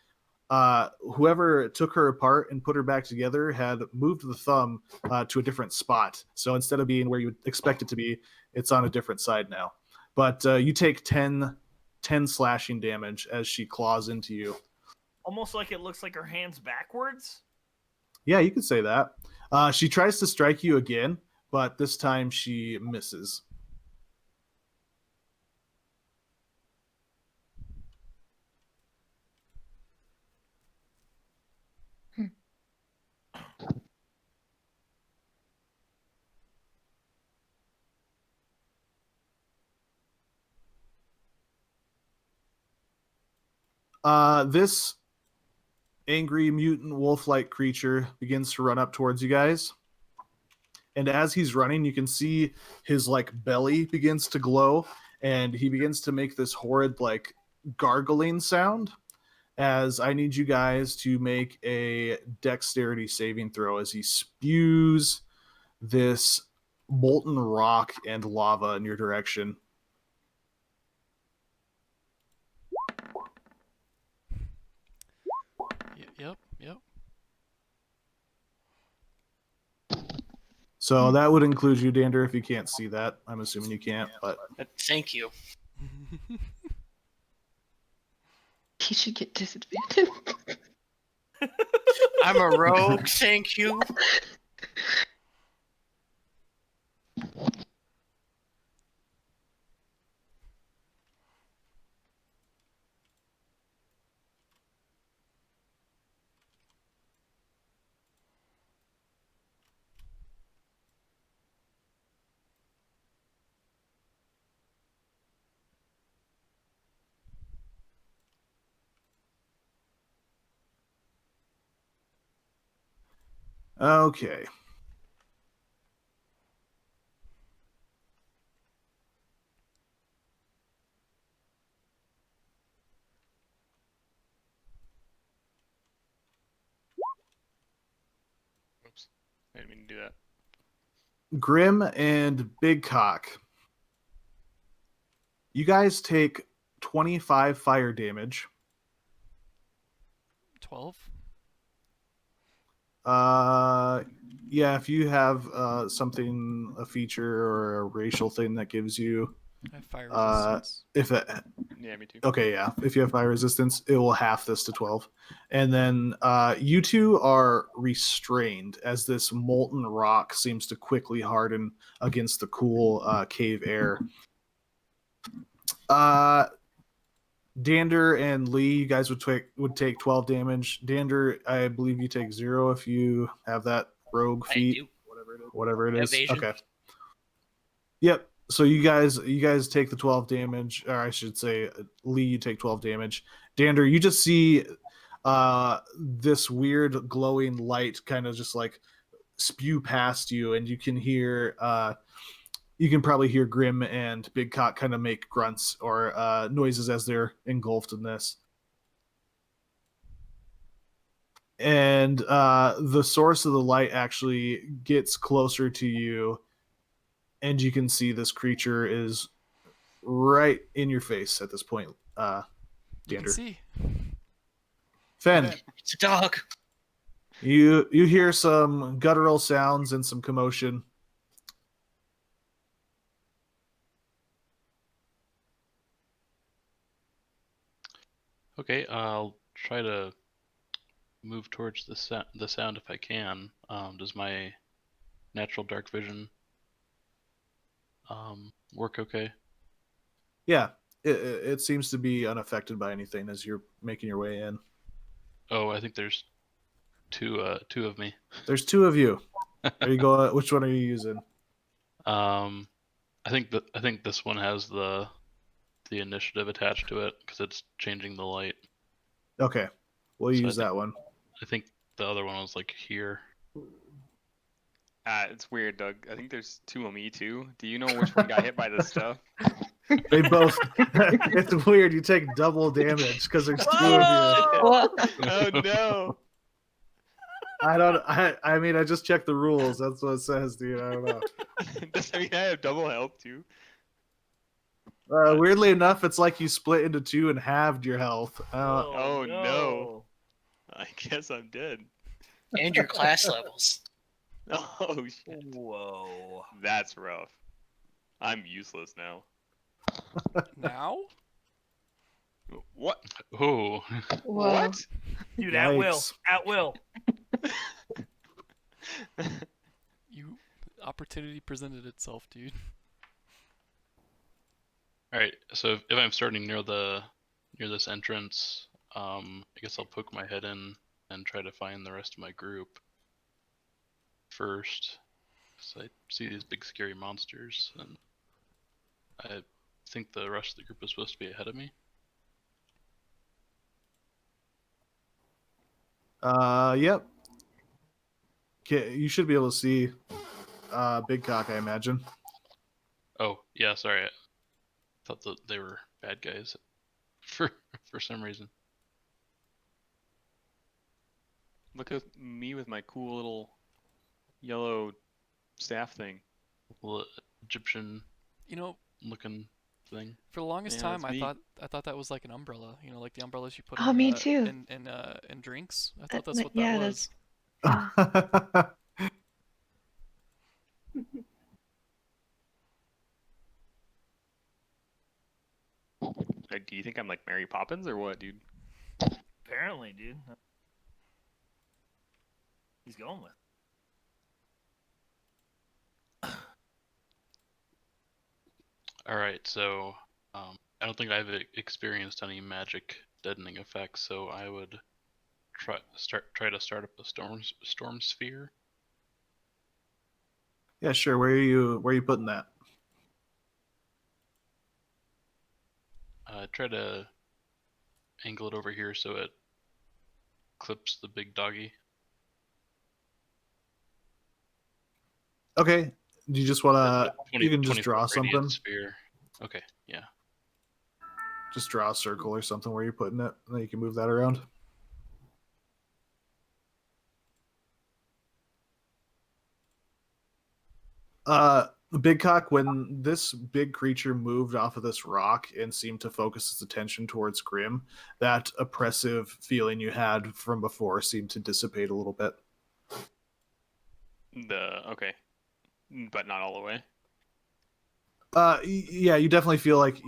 whoever took her apart and put her back together had moved the thumb to a different spot. So instead of being where you would expect it to be, it's on a different side now. But you take 10 slashing damage as she claws into you. Almost like it looks like her hands backwards. Yeah, you could say that. She tries to strike you again, but this time she misses. This angry mutant wolf-like creature begins to run up towards you guys. And as he's running, you can see his like belly begins to glow, and he begins to make this horrid like gargling sound. As I need you guys to make a dexterity saving throw as he spews this molten rock and lava in your direction. Yep. So that would include you, Dander, if you can't see that. I'm assuming you can't, but Thank you. He should get disadvantage. I'm a rogue, thank you. okay. Oops. I didn't mean to do that. Grim and Big Cock. You guys take 25 fire damage. 12? Yeah, if you have something, a feature or a racial thing that gives you I have fire resistance. if it Yeah, me too. okay, yeah, if you have fire resistance, it will half this to 12. And then you two are restrained as this molten rock seems to quickly harden against the cool cave air. Dander and Lee, you guys would take 12 damage. Dander, I believe you take 0 if you have that rogue I feat, do. whatever it is. Evasion. Okay. Yep. So you guys take the 12 damage, or I should say, Lee, you take 12 damage. Dander, you just see this weird glowing light kind of just like spew past you, and you can hear you can probably hear Grim and Big Cock kind of make grunts or noises as they're engulfed in this. And the source of the light actually gets closer to you, and you can see this creature is right in your face at this point. You can Dander. see. Fen, It's a dog. you hear some guttural sounds and some commotion. Okay, I'll try to move towards the sound if I can. Does my natural dark vision work okay? Yeah, it seems to be unaffected by anything as you're making your way in. Oh, I think there's two of me. There's 2 of you. Are you going? Which one are you using? I think this one has the initiative attached to it because it's changing the light. Okay, we'll So use that one. I think the other one was like here. It's weird, Doug. I think there's 2 of me too. Do you know which one got hit by the stuff? They both. It's weird. You take double damage because there's 2 of you. Well, Oh no! I mean, I just checked the rules. That's what it says, dude. I don't know. Does that mean I have double health too? Weirdly enough, it's like you split into 2 and halved your health. Oh, no. I guess I'm dead. And your class levels. Oh shit. Whoa. That's rough. I'm useless now. Now? What? Oh, whoa. What? Dude, at will. Yikes. At will. You opportunity presented itself, dude. all right. So if I'm starting near this entrance, I guess I'll poke my head in and try to find the rest of my group first. So I see these big scary monsters, and I think the rest of the group is supposed to be ahead of me. Yep. Okay, you should be able to see Big Cock, I imagine. Oh yeah, sorry. I thought that they were bad guys for some reason. Look at me with my cool little yellow staff thing. Little Egyptian You know, looking thing. for the longest Yeah, time, that's I me. thought that was like an umbrella. You know, like the umbrellas you put Oh, in, me too. in drinks. I thought that's what Yeah, that it was. is. Like, do you think I'm like Mary Poppins or what, dude? Apparently, dude. He's going with. All right, so I don't think I've experienced any magic deadening effects, so I would try to start up a storm sphere. Yeah, sure. Where are you putting that? Try to angle it over here so it clips the big doggy. Okay. Do you just want to? You can just 20 draw foot radius something. sphere. Okay, yeah. Just draw a circle or something where you're putting it, and then you can move that around. Big Cock, when this big creature moved off of this rock and seemed to focus its attention towards Grim, that oppressive feeling you had from before seemed to dissipate a little bit. Okay, but not all the way. Yeah, you definitely feel like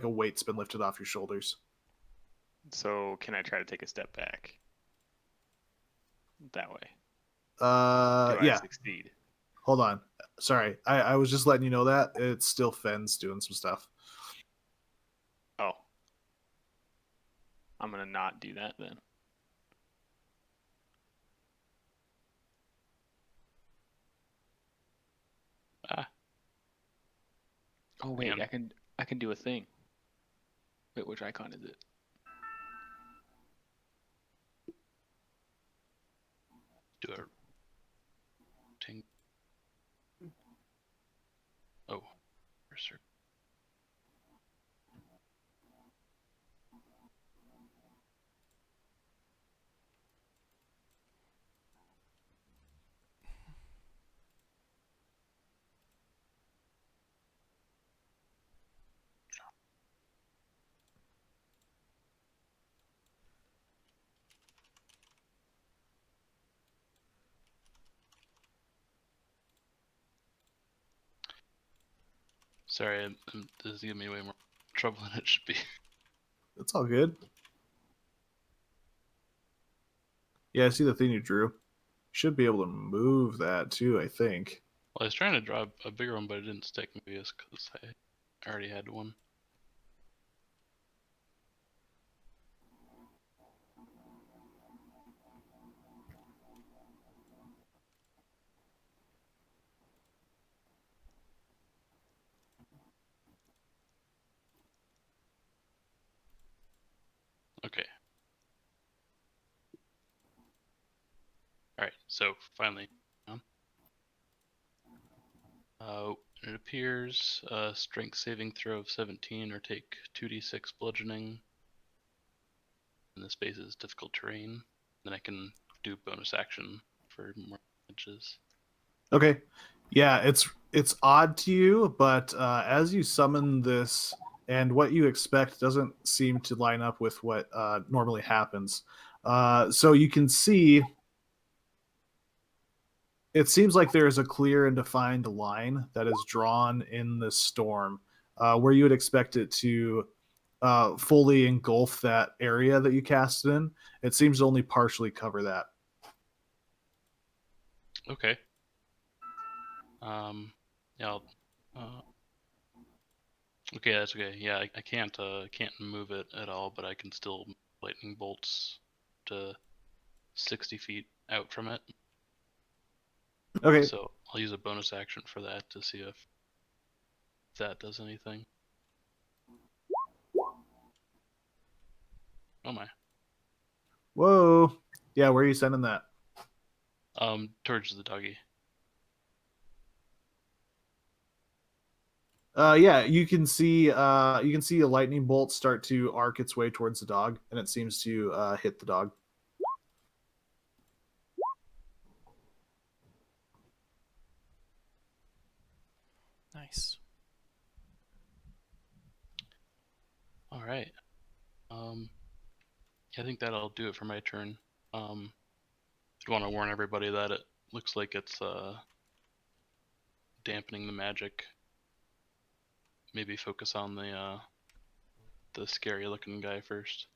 a weight's been lifted off your shoulders. So can I try to take a step back? That way. Do I Yeah. succeed? Hold on. Sorry, I was just letting you know that it's still Fenn's doing some stuff. Oh. I'm gonna not do that then. Ah. Oh wait, Man. I can do a thing. Wait, which icon is it? Do a ting. Oh, cursor. Sorry, this is giving me way more trouble than it should be. It's all good. Yeah, I see the thing you drew. Should be able to move that too, I think. Well, I was trying to draw a bigger one, but it didn't stick. Maybe it's because I already had one. Okay. Alright, so finally. It appears strength saving throw of 17 or take 2d6 bludgeoning. And the space is difficult terrain. Then I can do bonus action for more edges. Okay. Yeah, it's odd to you, but as you summon this, and what you expect doesn't seem to line up with what normally happens. So you can see, it seems like there is a clear and defined line that is drawn in the storm, where you would expect it to fully engulf that area that you cast it in. It seems to only partially cover that. Okay. Yeah. Okay, that's okay. Yeah, I can't move it at all, but I can still lightning bolts to 60 feet out from it. Okay. So I'll use a bonus action for that to see if that does anything. Oh my. Whoa. Yeah, where are you sending that? Towards the doggy. Yeah, you can see a lightning bolt start to arc its way towards the dog, and it seems to hit the dog. Nice. All right. I think that'll do it for my turn. I want to warn everybody that it looks like it's dampening the magic. Maybe focus on the scary looking guy first.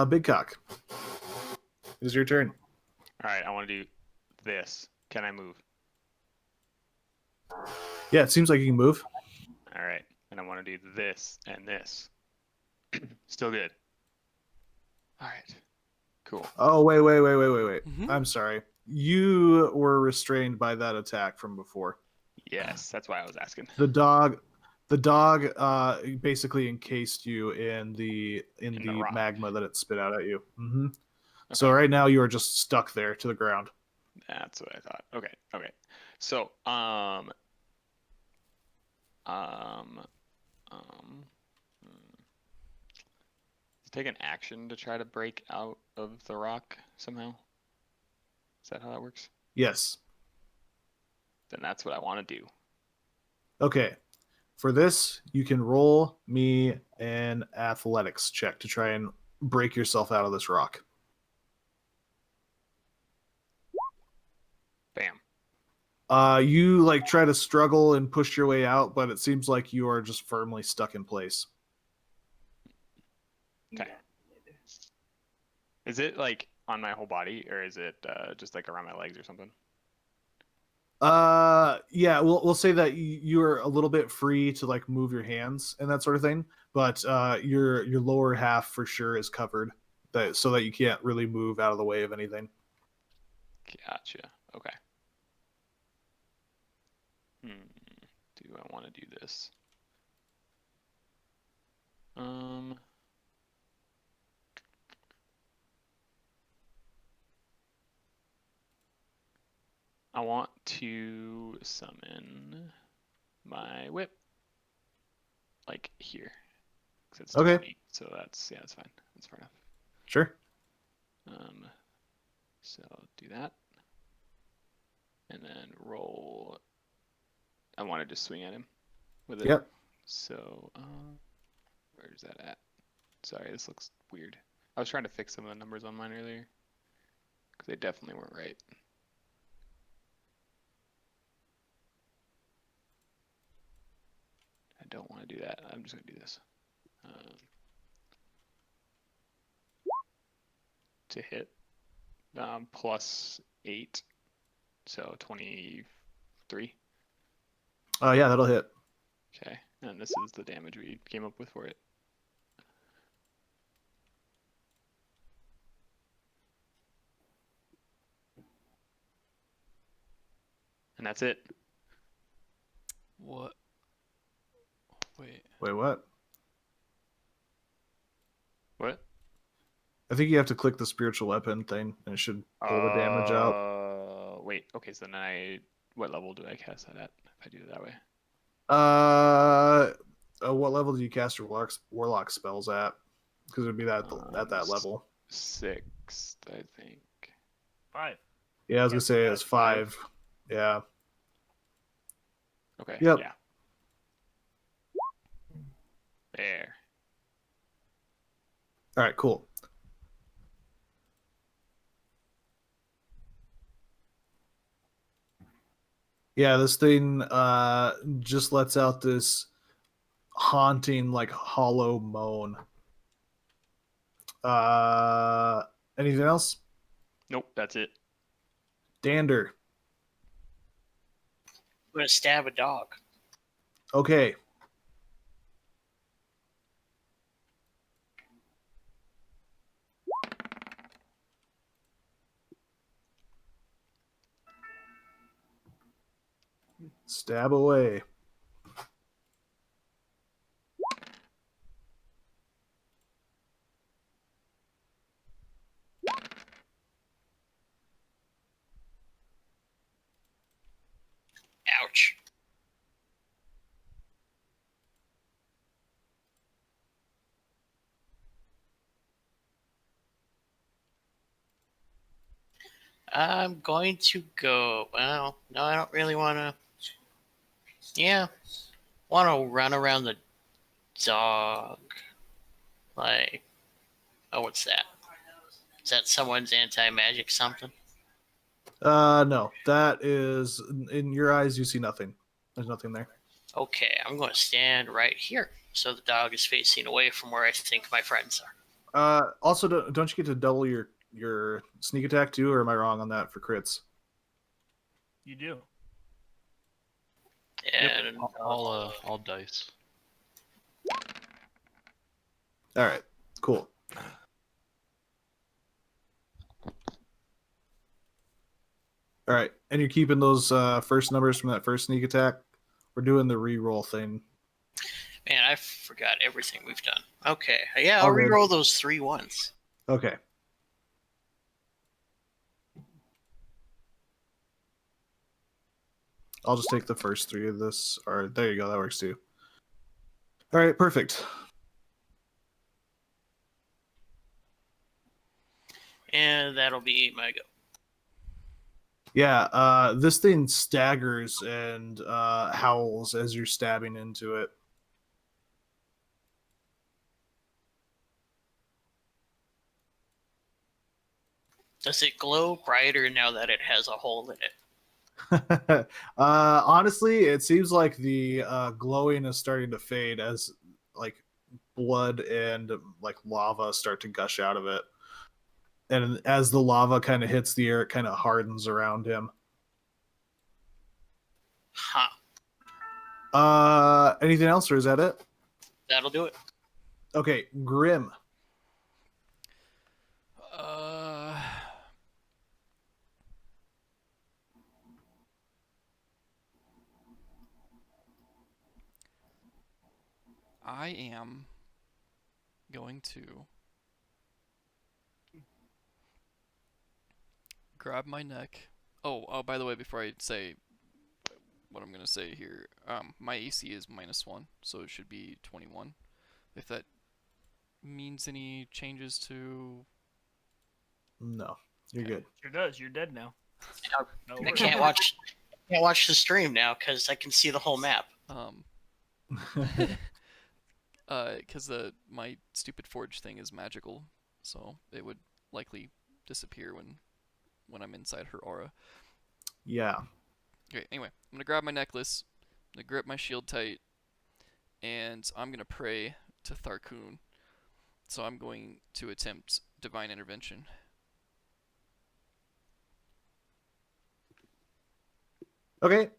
Big cock. It is your turn. All right, I want to do this. Can I move? Yeah, it seems like you can move. All right, and I want to do this and this. Still good. All right, cool. Oh, wait. Mhm. I'm sorry. You were restrained by that attack from before. Yes, that's why I was asking. The dog basically encased you in the rock. magma that it spit out at you. Mm-hmm. Okay. So right now you are just stuck there to the ground. That's what I thought. Okay. So, take an action to try to break out of the rock somehow. Is that how that works? Yes. Then that's what I want to do. Okay. For this, you can roll me an athletics check to try and break yourself out of this rock. Bam. You like try to struggle and push your way out, but it seems like you are just firmly stuck in place. Okay. Is it like on my whole body, or is it just like around my legs or something? Yeah, we'll say that you're a little bit free to like move your hands and that sort of thing, but your lower half for sure is covered, that so that you can't really move out of the way of anything. Gotcha. Okay. Do I want to do this? I want to summon my whip, like here, because it's Okay. 20. So that's fine. That's far enough. Sure. So do that, and then roll. I want to just swing at him with it. Yep. So where's that at? Sorry, this looks weird. I was trying to fix some of the numbers on mine earlier, because they definitely weren't right. I don't want to do that. I'm just going to do this. To hit. +8. So 23. Yeah, that'll hit. Okay. And this is the damage we came up with for it. And that's it. What? Wait. Wait, what? What? I think you have to click the spiritual weapon thing, and it should pull the damage out. Wait. Okay, so then what level do I cast that at if I do it that way? What level do you cast your warlock spells at? Because it'd be that at that level. 6th, I think. 5. Yeah, I was gonna say it's 5. Yeah. Okay. Yep. Yeah. There. All right. Cool. Yeah, this thing just lets out this haunting, like hollow moan. Anything else? Nope, that's it. Dander. I'm gonna stab a dog. Okay. Stab away. Ouch. I'm going to go. Well, no, I don't really want to. Yeah, want to run around the dog. Like, oh, what's that? Is that someone's anti-magic something? No, that is in your eyes. You see nothing. There's nothing there. Okay, I'm going to stand right here, so the dog is facing away from where I think my friends are. Also, don't you get to double your sneak attack too, or am I wrong on that for crits? You do. And All dice. All right, cool. All right, and you're keeping those first numbers from that first sneak attack. We're doing the re-roll thing. man, I forgot everything we've done. Okay, yeah, I'll All good. re-roll those 3 ones. Okay. I'll just take the first 3 of this. Or there you go. That works too. All right, perfect. And that'll be my go. Yeah, this thing staggers and howls as you're stabbing into it. Does it glow brighter now that it has a hole in it? Honestly, it seems like the glowing is starting to fade as like blood and like lava start to gush out of it. And as the lava kind of hits the air, it kind of hardens around him. Huh. Anything else, or is that it? That'll do it. Okay, Grim. Uh, I am going to grab my neck. Oh, by the way, before I say what I'm gonna say here, my AC is -1, so it should be 21. If that means any changes to... No, you're good. Sure does. You're dead now. No I worries. can't watch the stream now because I can see the whole map. Because my stupid forge thing is magical, so it would likely disappear when I'm inside her aura. Yeah. Okay, anyway, I'm gonna grab my necklace, I'm gonna grip my shield tight, and I'm gonna pray to Tharkoon. So I'm going to attempt divine intervention. Okay.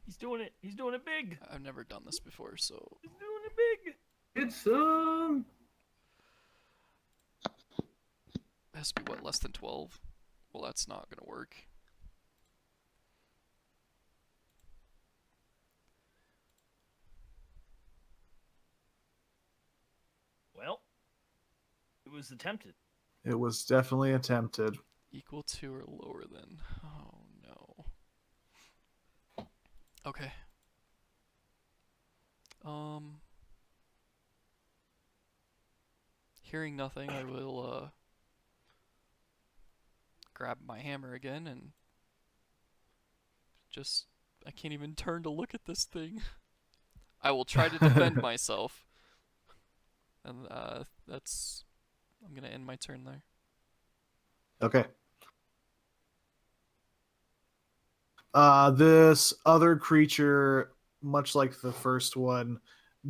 He's doing it. He's doing it big. I've never done this before, so He's doing it big. It's it has to be what, less than 12? Well, that's not gonna work. Well, it was attempted. It was definitely attempted. Equal to or lower than. Oh no. Okay. Hearing nothing, I will grab my hammer again and just... I can't even turn to look at this thing. I will try to defend myself. And that's... I'm gonna end my turn there. Okay. This other creature, much like the first one,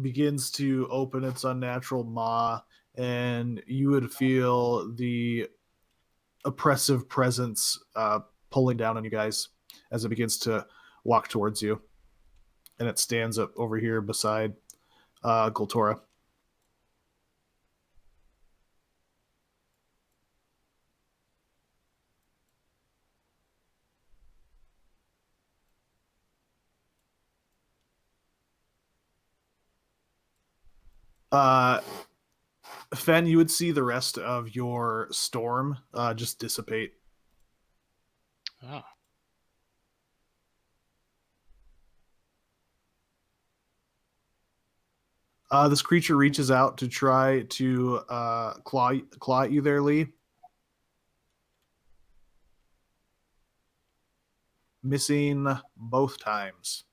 begins to open its unnatural maw, and you would feel the oppressive presence pulling down on you guys as it begins to walk towards you. And it stands up over here beside Goltora. Fen, you would see the rest of your storm just dissipate. Ah. This creature reaches out to try to claw at you there, Lee. Missing both times.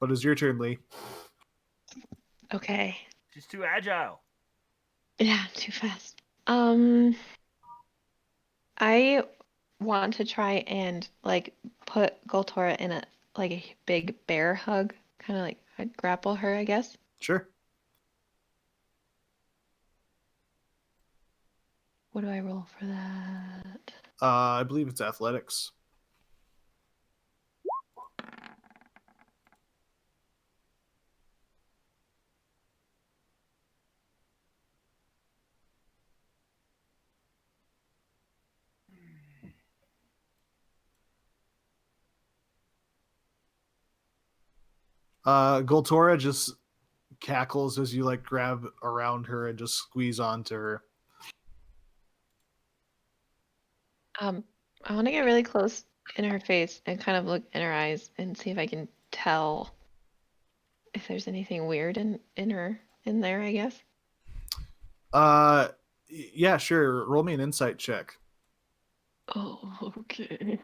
But it's your turn, Lee. Okay. She's too agile. Yeah, too fast. I want to try and like put Goltora in a big bear hug, kind of like I'd grapple her, I guess. Sure. What do I roll for that? I believe it's athletics. Goltora just cackles as you like grab around her and just squeeze onto her. I want to get really close in her face and kind of look in her eyes and see if I can tell if there's anything weird in there, I guess. Yeah, sure. Roll me an insight check. Oh, okay.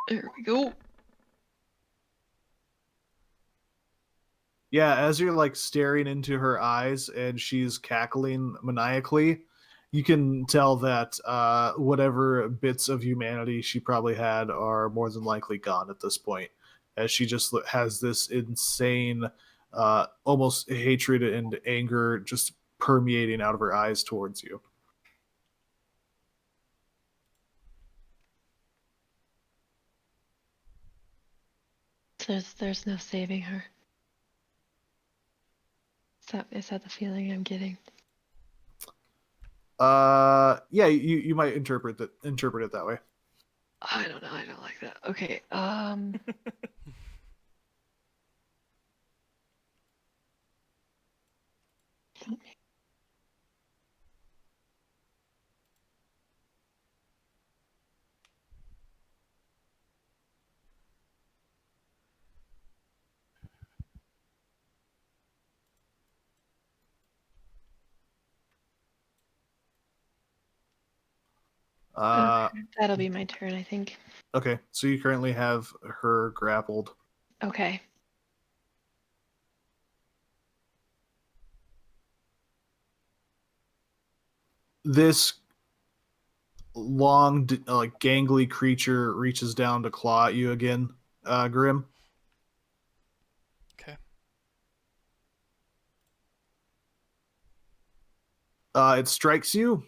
There we go. Yeah, as you're like staring into her eyes and she's cackling maniacally, you can tell that whatever bits of humanity she probably had are more than likely gone at this point, as she just has this insane, almost hatred and anger just permeating out of her eyes towards you. There's no saving her. Is that the feeling I'm getting? Yeah, you might interpret it that way. I don't know. I don't like that. Okay. That'll be my turn, I think. Okay, so you currently have her grappled. Okay. This long, like gangly creature reaches down to claw at you again, Grim. Okay. It strikes you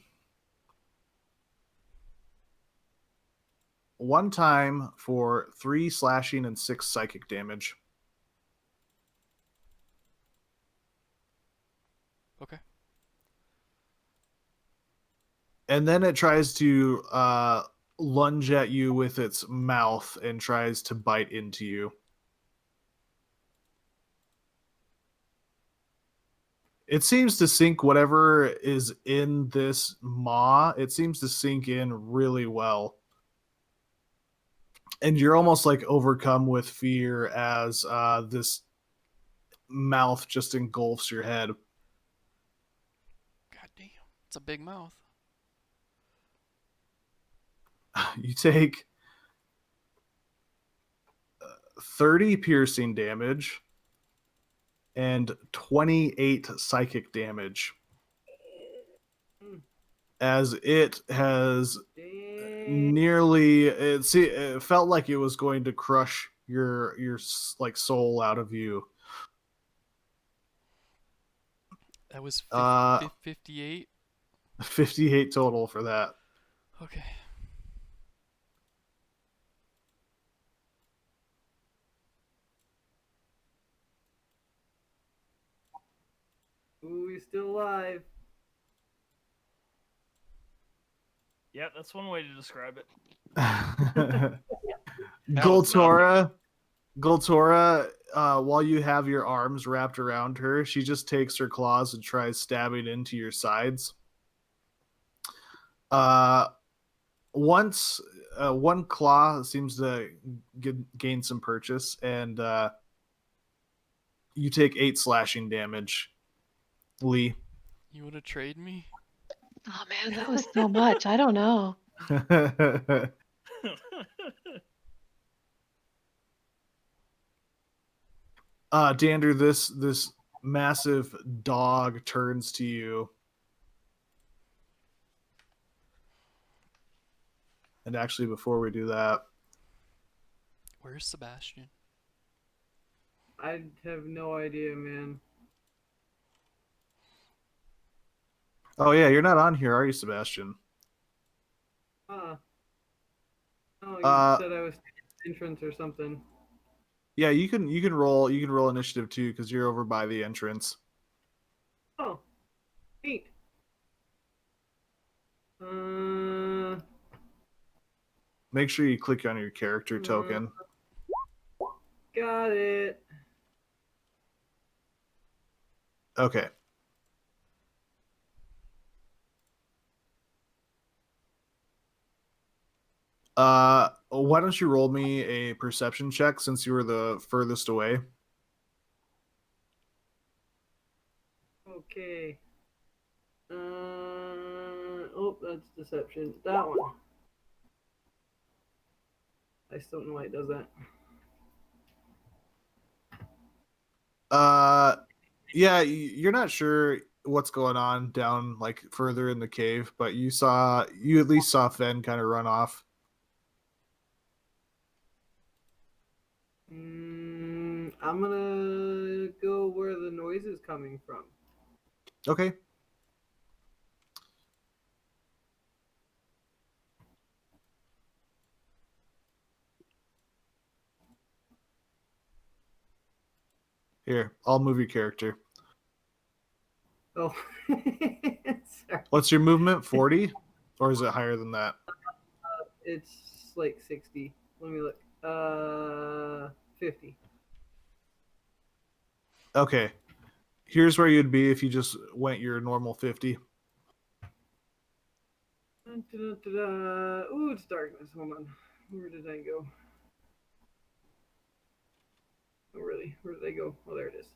one time for 3 slashing and 6 psychic damage. Okay. And then it tries to lunge at you with its mouth and tries to bite into you. It seems to sink whatever is in this maw. It seems to sink in really well. And you're almost like overcome with fear as this mouth just engulfs your head. God damn. It's a big mouth. You take 30 piercing damage and 28 psychic damage as it has nearly it felt like it was going to crush your like soul out of you. That was 58. 58 total for that. Okay. Ooh, he's still alive. Yeah, that's one way to describe it. Goltora, while you have your arms wrapped around her, she just takes her claws and tries stabbing into your sides. Once one claw seems to gain some purchase, and you take 8 slashing damage, Lee. You want to trade me? Oh man, that was so much. I don't know. Dander, this massive dog turns to you. And actually, before we do that, Where's Sebastian? I have no idea, man. oh yeah, you're not on here, are you, Sebastian? Huh. Oh, you Uh, said I was entrance or something. Yeah, you can roll initiative too because you're over by the entrance. Oh, neat. Uh, Make sure you click on your character token. got it. Okay. Why don't you roll me a perception check since you were the furthest away? Okay. Oh, that's deception. That one. I still don't know why it does that. Yeah, you're not sure what's going on down like further in the cave, but you at least saw Fen kind of run off. I'm gonna go where the noise is coming from. Okay. Here, I'll move your character. Oh, sorry. What's your movement? 40? Or is it higher than that? It's like 60. Let me look. 50. Okay. Here's where you'd be if you just went your normal 50. Dun, dun, dun, dun. Ooh, it's darkness. Hold on. Where did I go? Oh, really? Where did I go? Oh, there it is.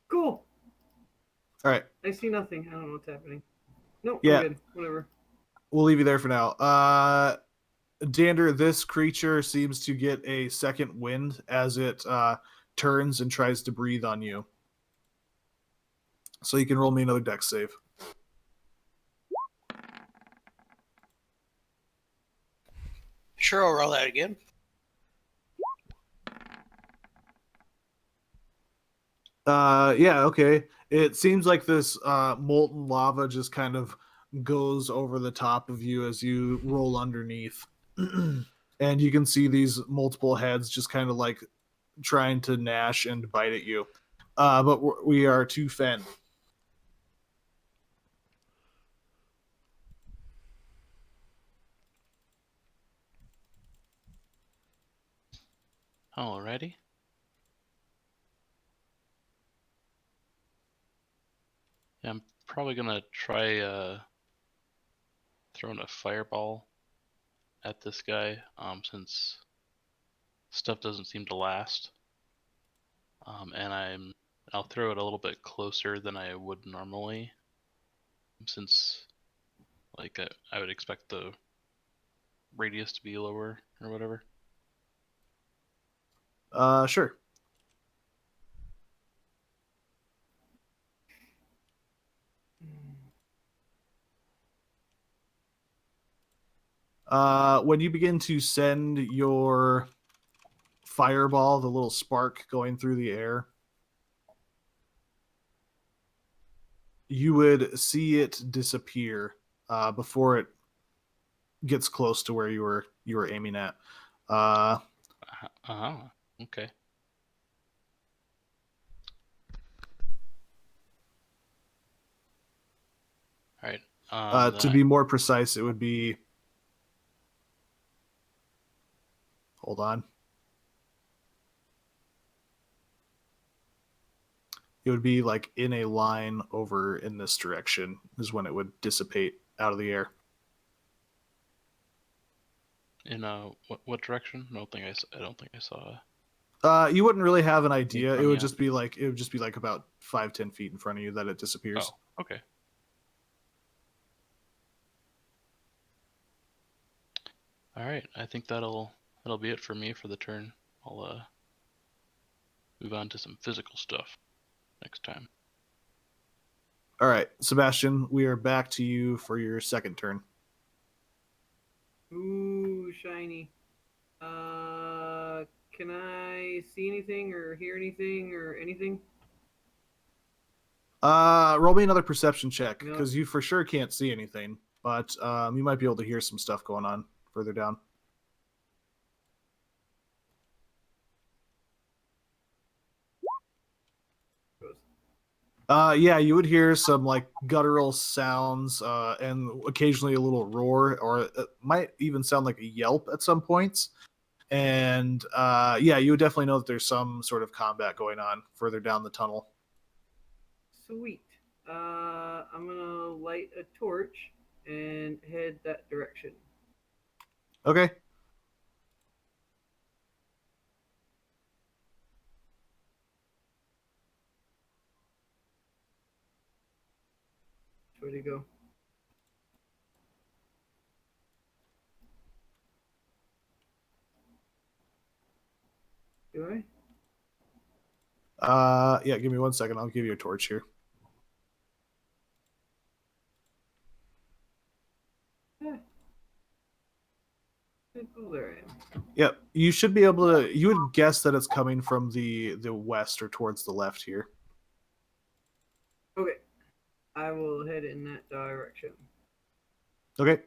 Cool. All right. I see nothing. I don't know what's happening. Nope, Yeah. I'm good. Whatever. We'll leave you there for now. Dander, this creature seems to get a second wind as it turns and tries to breathe on you. So you can roll me another dex save. Sure, I'll roll that again. Yeah, okay. It seems like this molten lava just kind of goes over the top of you as you roll underneath. And you can see these multiple heads just kind of like trying to gnash and bite at you. But we are to Fen. Alrighty. Yeah, I'm probably gonna try throwing a fireball at this guy, since stuff doesn't seem to last. And I'll throw it a little bit closer than I would normally, since like I would expect the radius to be lower or whatever. Sure. When you begin to send your fireball, the little spark going through the air, you would see it disappear before it gets close to where you were aiming at. Okay. All right. To be more precise, it would be. Hold on. It would be like in a line over in this direction is when it would dissipate out of the air. In what direction? I don't think I saw. You wouldn't really have an idea. front It would of you. just be like about 5-10 feet in front of you that it disappears. Oh, okay. All right. I think that'll be it for me for the turn. I'll move on to some physical stuff next time. All right, Sebastian, we are back to you for your second turn. Ooh, shiny. Can I see anything or hear anything or anything? Roll me another perception check No. because you for sure can't see anything, but you might be able to hear some stuff going on further down. Yeah, you would hear some like guttural sounds and occasionally a little roar, or it might even sound like a yelp at some points. And yeah, you would definitely know that there's some sort of combat going on further down the tunnel. Sweet. I'm gonna light a torch and head that direction. Okay. Which way to go? Do I? Yeah, give me 1 second. I'll give you a torch here. Oh, there I am. Yep, you should be able to. You would guess that it's coming from the west or towards the left here. Okay. I will head in that direction. Okay.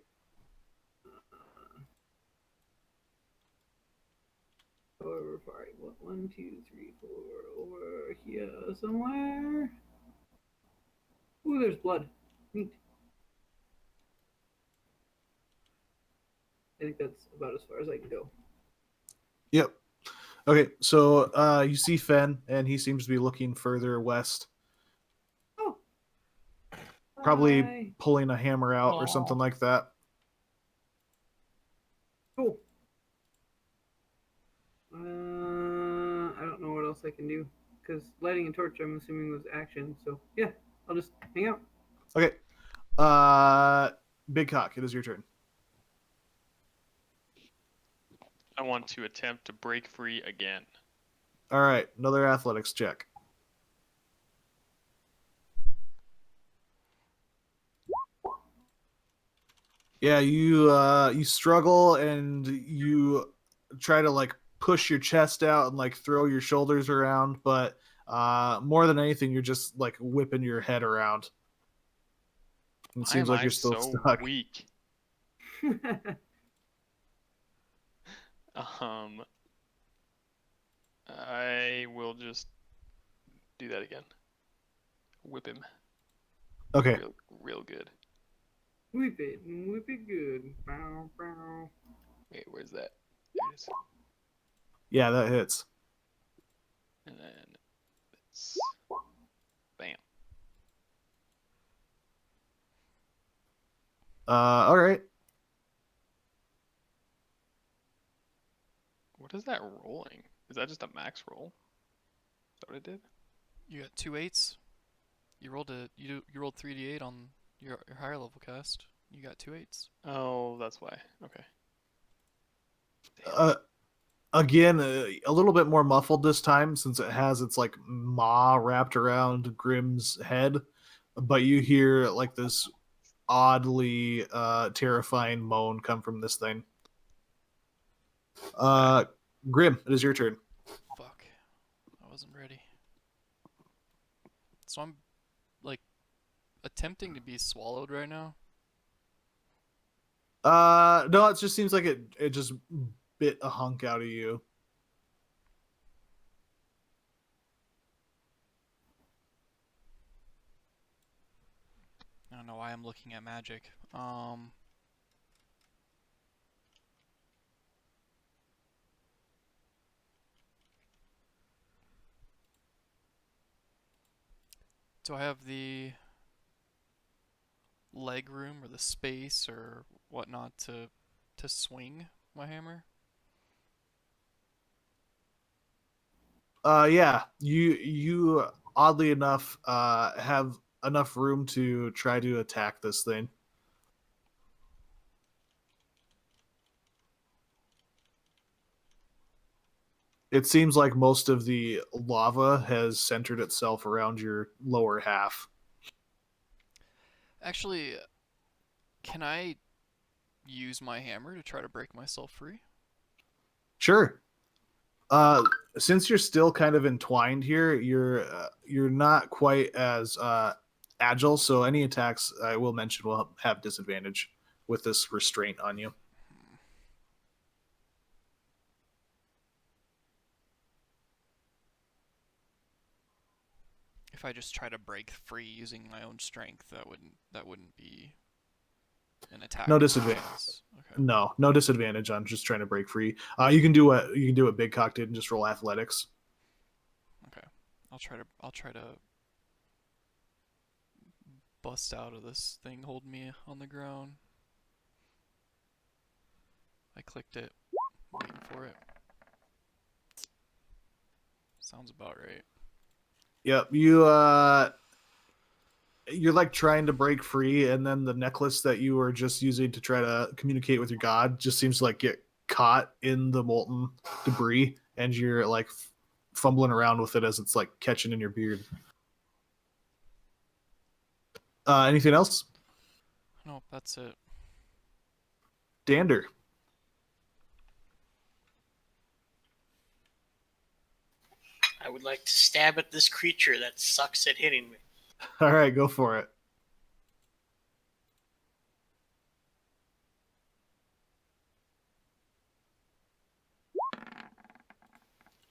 All right, what? 1, 2, 3, 4. Over here somewhere. Ooh, there's blood. Neat. I think that's about as far as I can go. Yep. Okay, so you see Fen, and he seems to be looking further west, Oh. probably Bye. pulling a hammer out or something like that. Cool. I don't know what else I can do because lighting a torch, I'm assuming, was action. So yeah, I'll just hang out. Okay. Big Cock, it is your turn. I want to attempt to break free again. All right, another athletics check. Yeah, you struggle and you try to like push your chest out and like throw your shoulders around, but more than anything, you're just like whipping your head around. It Why seems am like I you're still so stuck. weak? Um, I will just do that again. Whip him Okay. real good. Whip it good. Bow, bow. Wait, where's that? There it is. Yeah, that hits. And then it's bam. All right. What is that rolling? Is that just a max roll? Is that what it did? You got 2 8s. You rolled you rolled 3d8 on your higher level cast. You got 2 8s. Oh, that's why. Okay. Again, a little bit more muffled this time since it has its like maw wrapped around Grimm's head, but you hear like this oddly terrifying moan come from this thing. Grim, it is your turn. Fuck. I wasn't ready. So I'm like attempting to be swallowed right now. No, it just seems like it just bit a hunk out of you. I don't know why I'm looking at magic. Do I have the leg room or the space or whatnot to swing my hammer? Yeah, you oddly enough have enough room to try to attack this thing. It seems like most of the lava has centered itself around your lower half. Actually, can I use my hammer to try to break myself free? Sure. Since you're still kind of entwined here, you're not quite as agile, so any attacks I will mention will have disadvantage with this restraint on you. If I just try to break free using my own strength, that wouldn't be an attack. No disadvantage. Okay. No disadvantage on just trying to break free. You can do what Big Cock did and just roll athletics. Okay. I'll try to bust out of this thing holding me on the ground. I clicked it. Waiting for it. Sounds about right. Yep, you're like trying to break free, and then the necklace that you were just using to try to communicate with your god just seems to like get caught in the molten debris, and you're like fumbling around with it as it's like catching in your beard. Anything else? Nope, that's it. Dander. I would like to stab at this creature that sucks at hitting me. All right, go for it.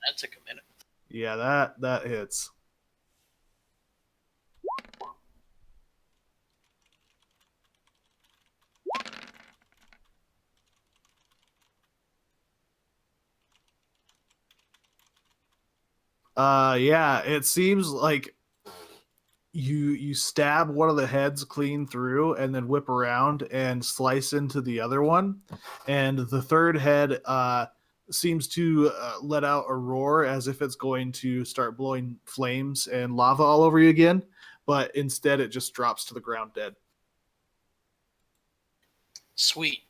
That took a minute. Yeah, that hits. Yeah, it seems like you stab one of the heads clean through and then whip around and slice into the other one, and the third head seems to let out a roar as if it's going to start blowing flames and lava all over you again, but instead it just drops to the ground dead. Sweet.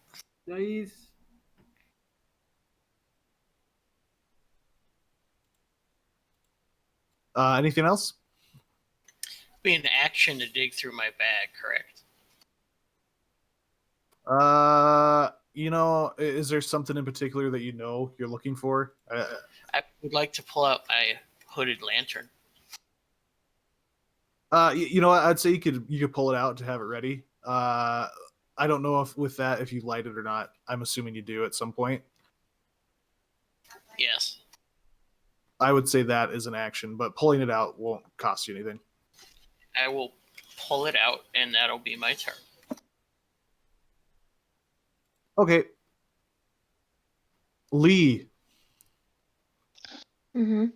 Nice. Anything else? Be an action to dig through my bag, correct? Is there something in particular that you're looking for? I would like to pull out my hooded lantern. You know what? I'd say you could pull it out to have it ready. I don't know if you light it or not. I'm assuming you do at some point. Yes. I would say that is an action, but pulling it out won't cost you anything. I will pull it out, and that'll be my turn. Okay. Lee, Mm-hmm.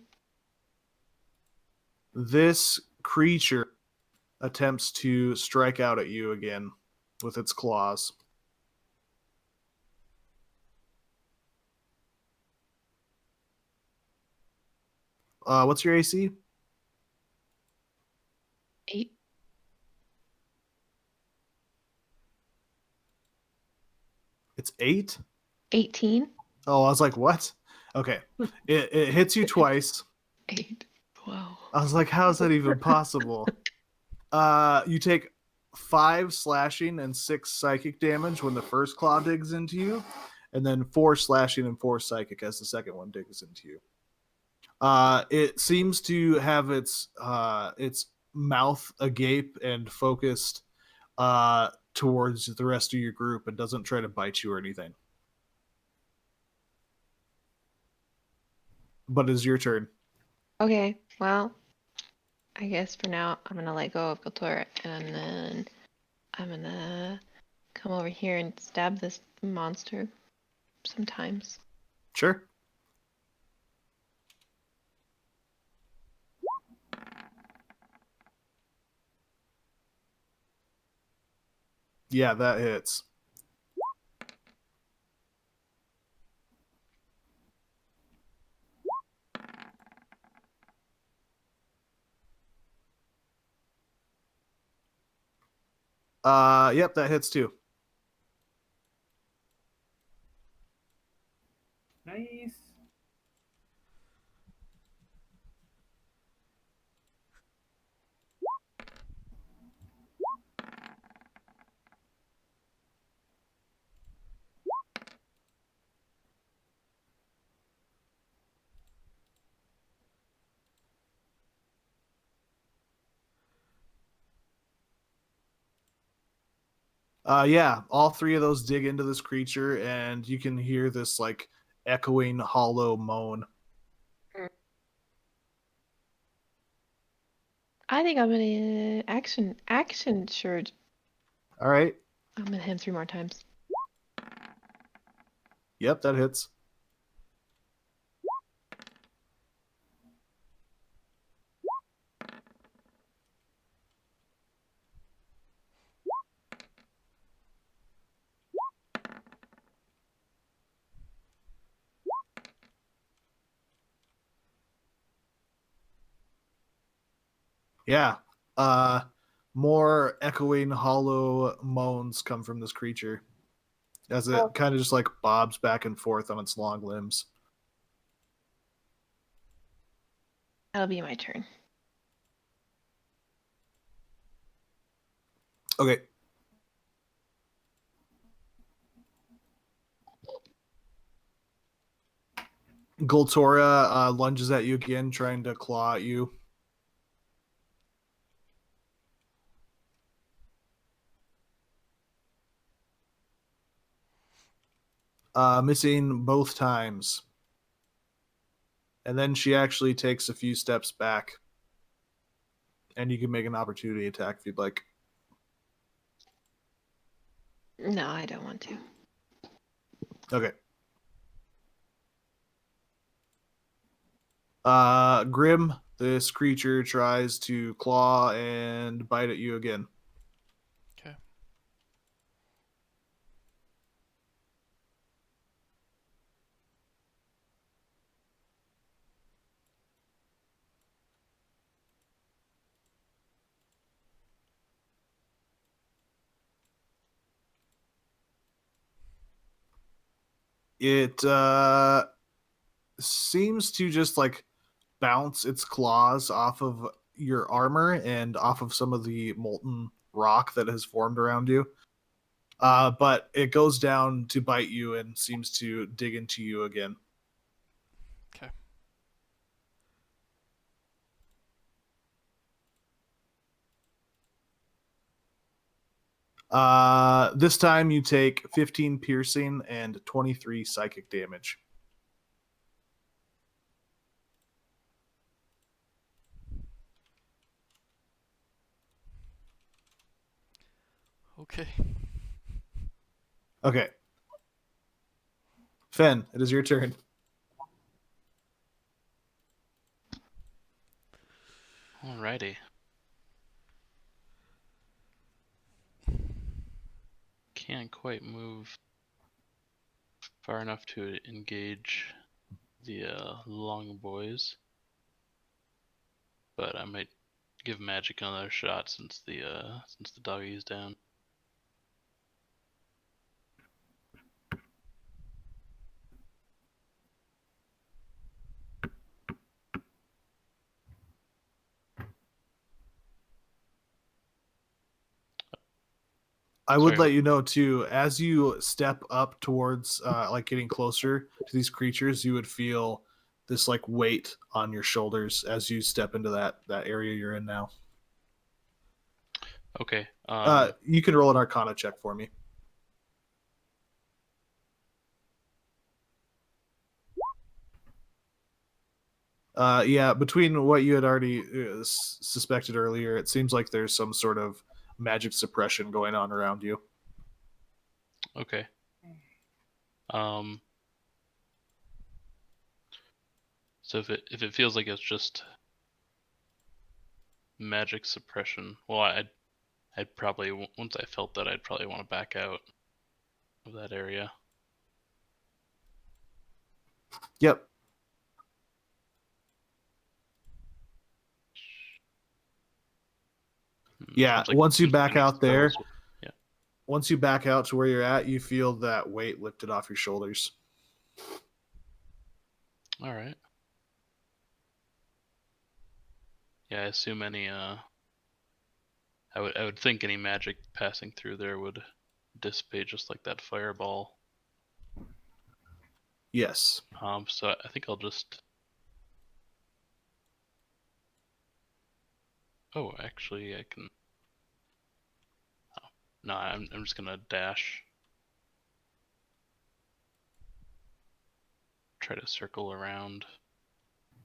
this creature attempts to strike out at you again with its claws. What's your AC? 8. It's 8? 18. Oh, I was like, what? Okay. It hits you twice. 8. Wow. I was like, how is that even possible? You take 5 slashing and 6 psychic damage when the first claw digs into you, and then 4 slashing and 4 psychic as the second one digs into you. It seems to have its mouth agape and focused towards the rest of your group and doesn't try to bite you or anything. But it's your turn. Okay, well, I guess for now I'm gonna let go of Kotor, and then I'm gonna come over here and stab this monster sometimes. Sure. Yeah, that hits. Yep, that hits too. Nice. Yeah, all 3 of those dig into this creature, and you can hear this like echoing, hollow moan. I think I'm gonna action surge. All right. I'm gonna hit him 3 more times. Yep, that hits. Yeah. More echoing, hollow moans come from this creature as it kind of just like bobs back and forth on its long limbs. That'll be my turn. Okay. Goltora lunges at you again, trying to claw at you. Missing both times. And then she actually takes a few steps back. And you can make an opportunity attack if you'd like. No, I don't want to. Okay. Grim, this creature tries to claw and bite at you again. Okay. It seems to just like bounce its claws off of your armor and off of some of the molten rock that has formed around you. But it goes down to bite you and seems to dig into you again. Okay. This time you take 15 piercing and 23 psychic damage. Okay. Okay. Fen, it is your turn. Alrighty. Can't quite move far enough to engage the long boys, but I might give magic another shot since the doggy's down. I would Sorry. let you know too, as you step up towards like getting closer to these creatures, you would feel this like weight on your shoulders as you step into that area you're in now. Okay. You can roll an Arcana check for me. Yeah, between what you had already suspected earlier, it seems like there's some sort of magic suppression going on around you. Okay. So if it feels like it's just magic suppression, well, I'd probably, once I felt that, I'd probably want to back out of that area. Yep. Yeah, Seems like once you there's back many out there, spells. Yeah. once you back out to where you're at, you feel that weight lifted off your shoulders. All right. Yeah, I assume any I would think any magic passing through there would dissipate just like that fireball. Yes. So I think I'll just. Oh, actually, I can. Oh, no, I'm just gonna dash. Try to circle around.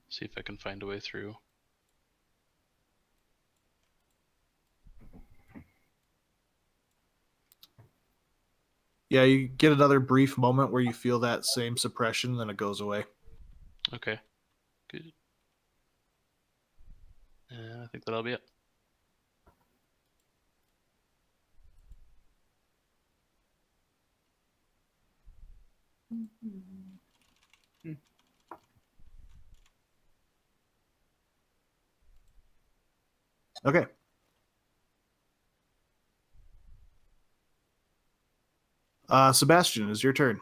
See if I can find a way through. Yeah, you get another brief moment where you feel that same suppression, then it goes away. Okay. Good. I think that'll be it. Okay. Sebastian, it's your turn.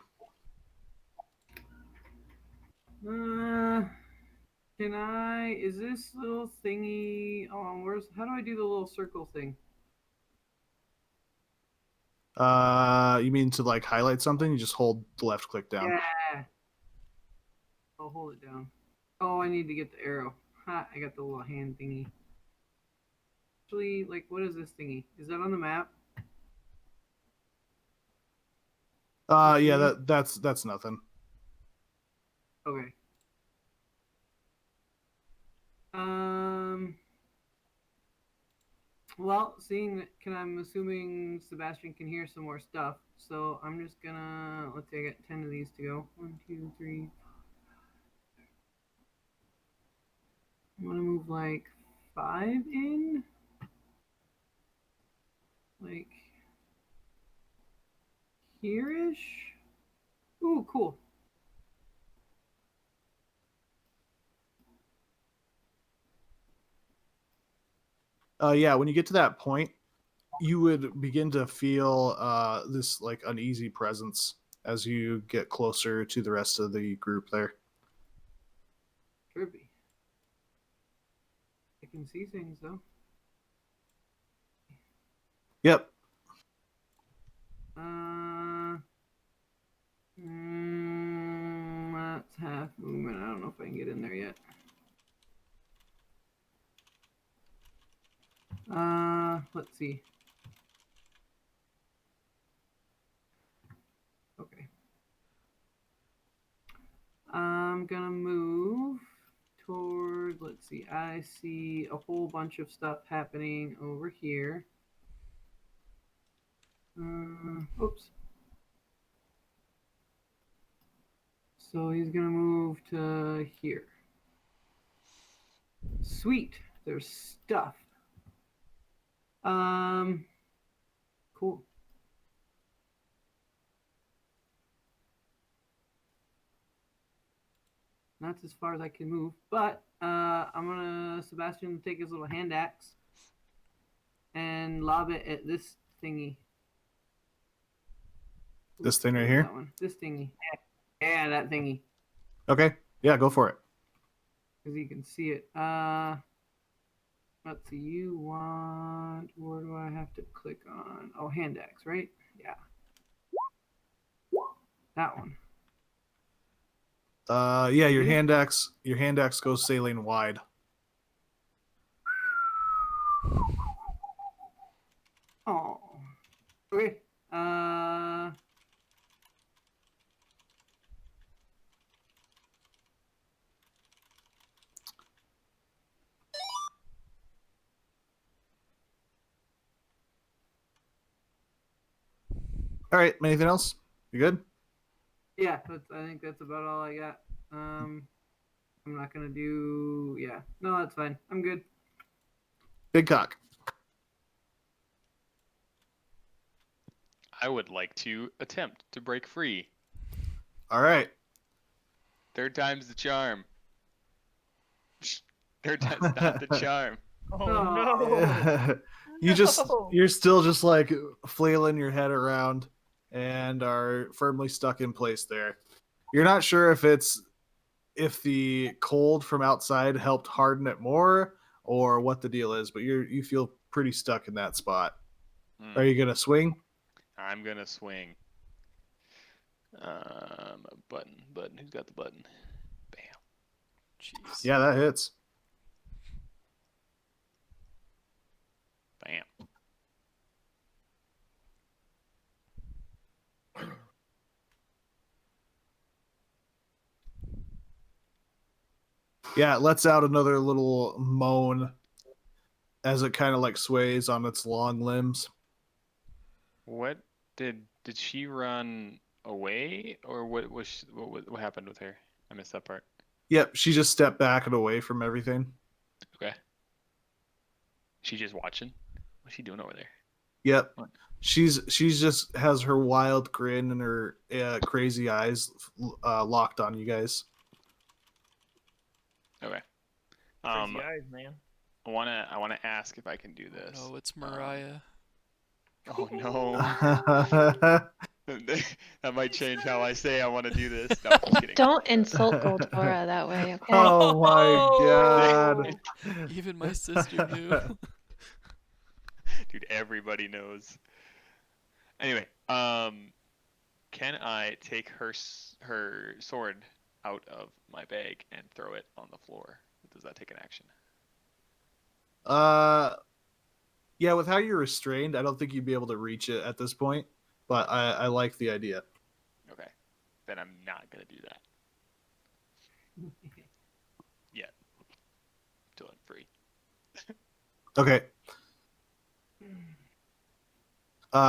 Can I? Is this little thingy? Where's? How do I do the little circle thing? You mean to like highlight something? You just hold the left click down. Yeah. I'll hold it down. Oh, I need to get the arrow. Ha! I got the little hand thingy. Actually, like, what is this thingy? Is that on the map? Yeah, that's nothing. Okay. Well, I'm assuming Sebastian can hear some more stuff, so I'm just gonna, let's see, I got 10 of these to go. 1, 2, 3. I'm gonna move like 5 in. Like here-ish. Ooh, cool. Yeah, when you get to that point, you would begin to feel this like uneasy presence as you get closer to the rest of the group there. Trippy. I can see things though. Yep. That's half movement. I don't know if I can get in there yet. Let's see. Okay. I'm gonna move toward, let's see, I see a whole bunch of stuff happening over here. Oops. So he's gonna move to here. Sweet. There's stuff. Cool. That's as far as I can move, but I'm gonna Sebastian take his little hand axe and lob it at this thingy. This thing right Where's here? that one? This thingy. Yeah, that thingy. Okay. Yeah, go for it. Because you can see it. Let's see. Where do I have to click on? Oh, hand axe, right? Yeah. That one. Yeah, your hand axe goes sailing wide. Oh. Okay. All right. Anything else? You good? Yeah, I think that's about all I got. I'm not gonna do. Yeah, no, that's fine. I'm good. Big cock. I would like to attempt to break free. All right. Third time's the charm. Third time's not the charm. Oh no! You're still just like flailing your head around and are firmly stuck in place there. You're not sure if the cold from outside helped harden it more or what the deal is, but you feel pretty stuck in that spot. Are you gonna swing? I'm gonna swing. Button. Who's got the button? Bam. Jeez. Yeah, that hits. Bam. Yeah, it lets out another little moan as it kind of like sways on its long limbs. What did she run away, or what happened with her? I missed that part. Yep, she just stepped back and away from everything. Okay. She just watching. What's she doing over there? Yep. What? She's just has her wild grin and her crazy eyes locked on you guys. Okay. Crazy eyes, man. I wanna ask if I can do this. No, it's Mariah. Oh no. That might change how I say I want to do this. No, I'm just kidding. Don't insult Goldora that way, okay? Oh my god. Even my sister knew. Dude, everybody knows. Anyway, can I take her sword out of my bag and throw it on the floor? Does that take an action? Yeah, with how you're restrained, I don't think you'd be able to reach it at this point, but I like the idea. Okay, then I'm not gonna do that. Yet. Till it Okay.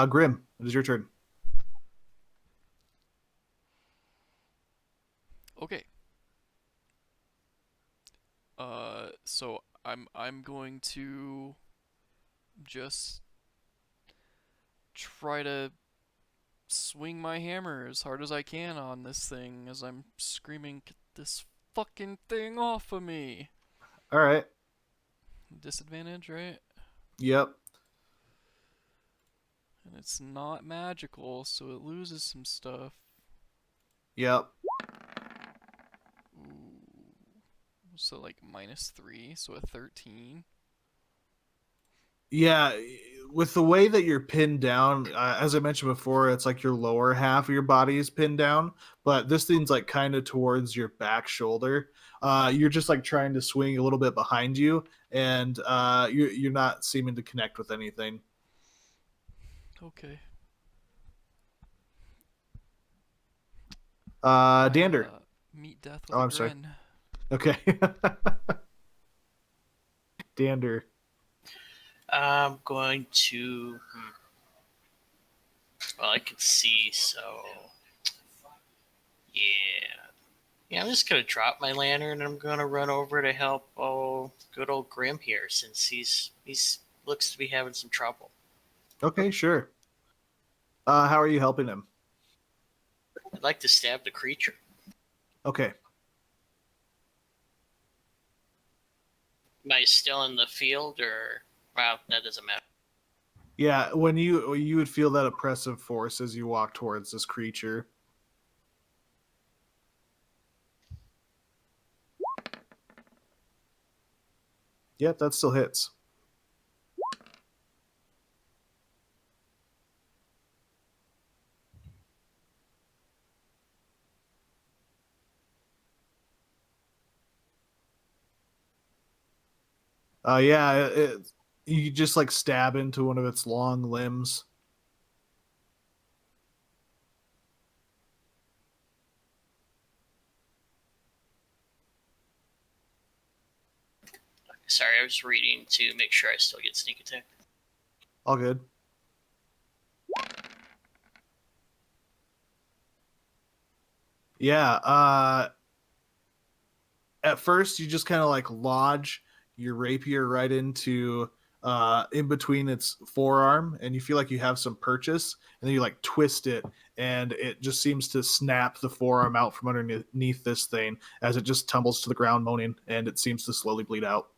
Grim, it is your turn. Okay. So I'm going to just try to swing my hammer as hard as I can on this thing as I'm screaming, "Get this fucking thing off of me!" All right. Disadvantage, right? Yep. And it's not magical, so it loses some stuff. Yep. Ooh. So like -3, so a 13. Yeah, with the way that you're pinned down, as I mentioned before, it's like your lower half of your body is pinned down, but this thing's like kind of towards your back shoulder. You're just like trying to swing a little bit behind you, and you're not seeming to connect with anything. Okay. Dander. Meet death with Oh, a I'm sorry. grin. Okay. Dander. I'm going to. Well, I can see, so yeah. Yeah, I'm just gonna drop my lantern and I'm gonna run over to help good old Grim here since he's looks to be having some trouble. Okay, sure. How are you helping him? I'd like to stab the creature. Okay. Am I still in the field or well, that doesn't matter. Yeah, when you would feel that oppressive force as you walk towards this creature. Yep, that still hits. Yeah, you just like stab into one of its long limbs. Sorry, I was reading to make sure I still get sneak attack. All good. Yeah, at first you just kind of like lodge your rapier right into in between its forearm, and you feel like you have some purchase, and then you like twist it, and it just seems to snap the forearm out from underneath this thing as it just tumbles to the ground moaning, and it seems to slowly bleed out.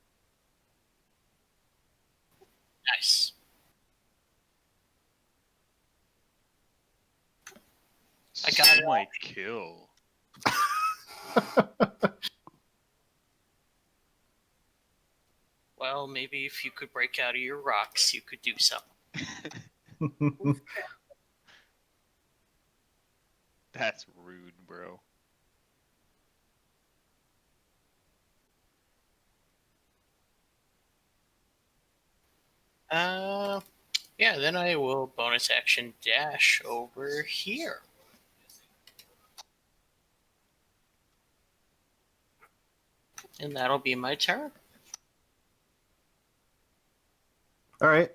Nice. I got it. My kill. Well, maybe if you could break out of your rocks, you could do something. That's rude, bro. Yeah, then I will bonus action dash over here. And that'll be my turn. All right.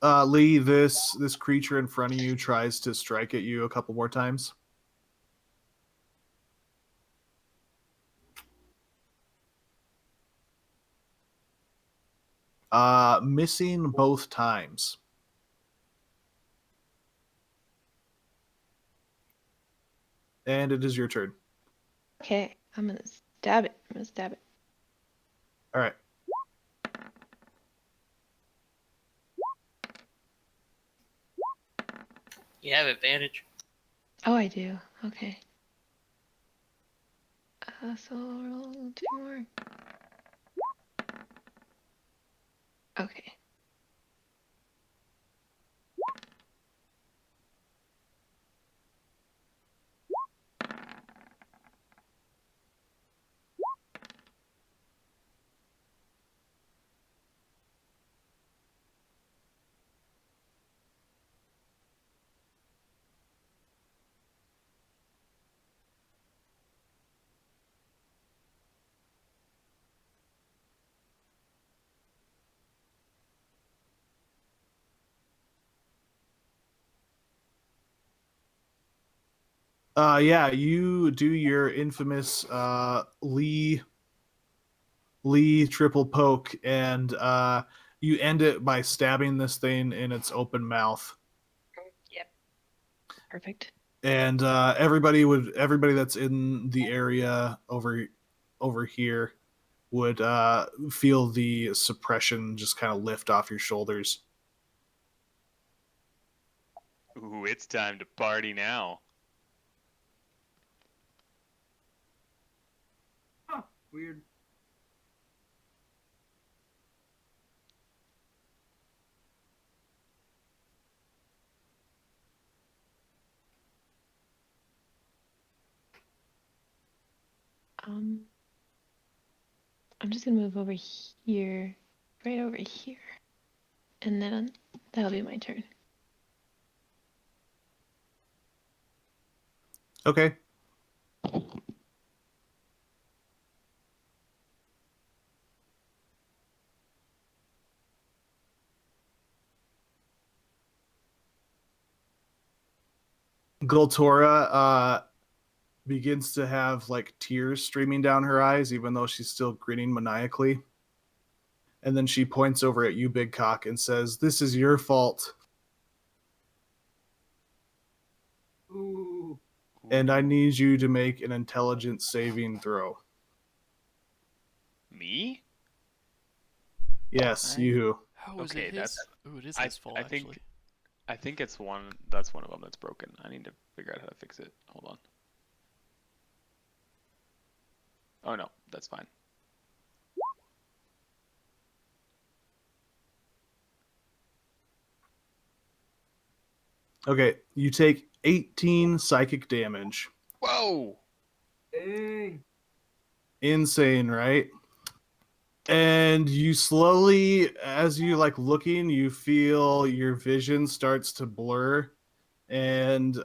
Lee, this creature in front of you tries to strike at you a couple more times. Missing both times. And it is your turn. Okay, I'm gonna stab it. I'm gonna stab it. All right. You have advantage. Oh, I do. Okay. So I'll roll 2 more. Okay. Yeah, you do your infamous Lee triple poke, and you end it by stabbing this thing in its open mouth. Yep. Perfect. And everybody that's in the area over here would feel the suppression just kind of lift off your shoulders. Ooh, it's time to party now. Huh, weird. I'm just gonna move over here, right over here, and then that'll be my turn. Okay. Gultora begins to have like tears streaming down her eyes, even though she's still grinning maniacally. And then she points over at you, Big Cock, and says, "This is your fault, Ooh. and I need you to make an intelligence saving throw." Me? Yes, I- you. How is Okay, it his? that's- Oh, it is I- his fault, I think- actually. I think it's one. That's one of them that's broken. I need to figure out how to fix it. Hold on. Oh no, that's fine. Okay, you take 18 psychic damage. Whoa! Dang. Insane, right? And you slowly, as you like looking, you feel your vision starts to blur, and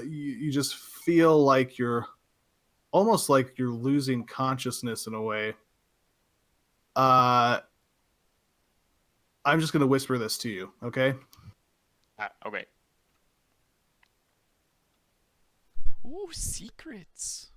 you just feel like you're almost like you're losing consciousness in a way. I'm just gonna whisper this to you, okay? Okay. Ooh, secrets.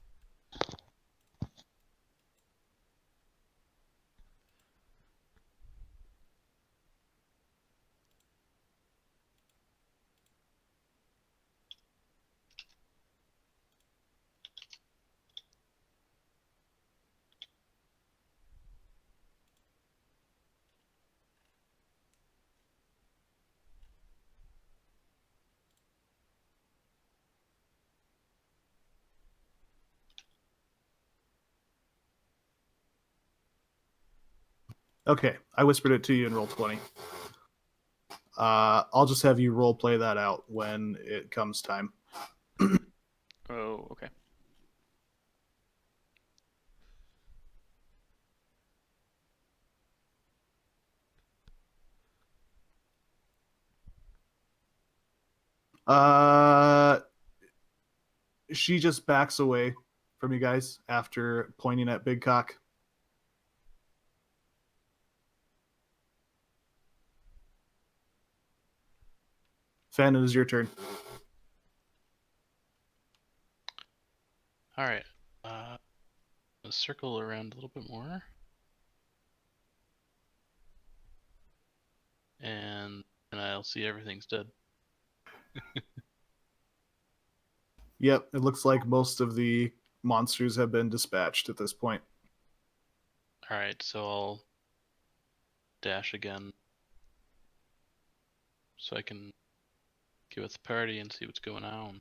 Okay, I whispered it to you in roll 20. I'll just have you role play that out when it comes time. Oh, okay. She just backs away from you guys after pointing at Big Cock. Fan, it is your turn. All right. Let's circle around a little bit more. And I'll see everything's dead. Yep, it looks like most of the monsters have been dispatched at this point. All right, so I'll dash again so I can get with the party and see what's going on.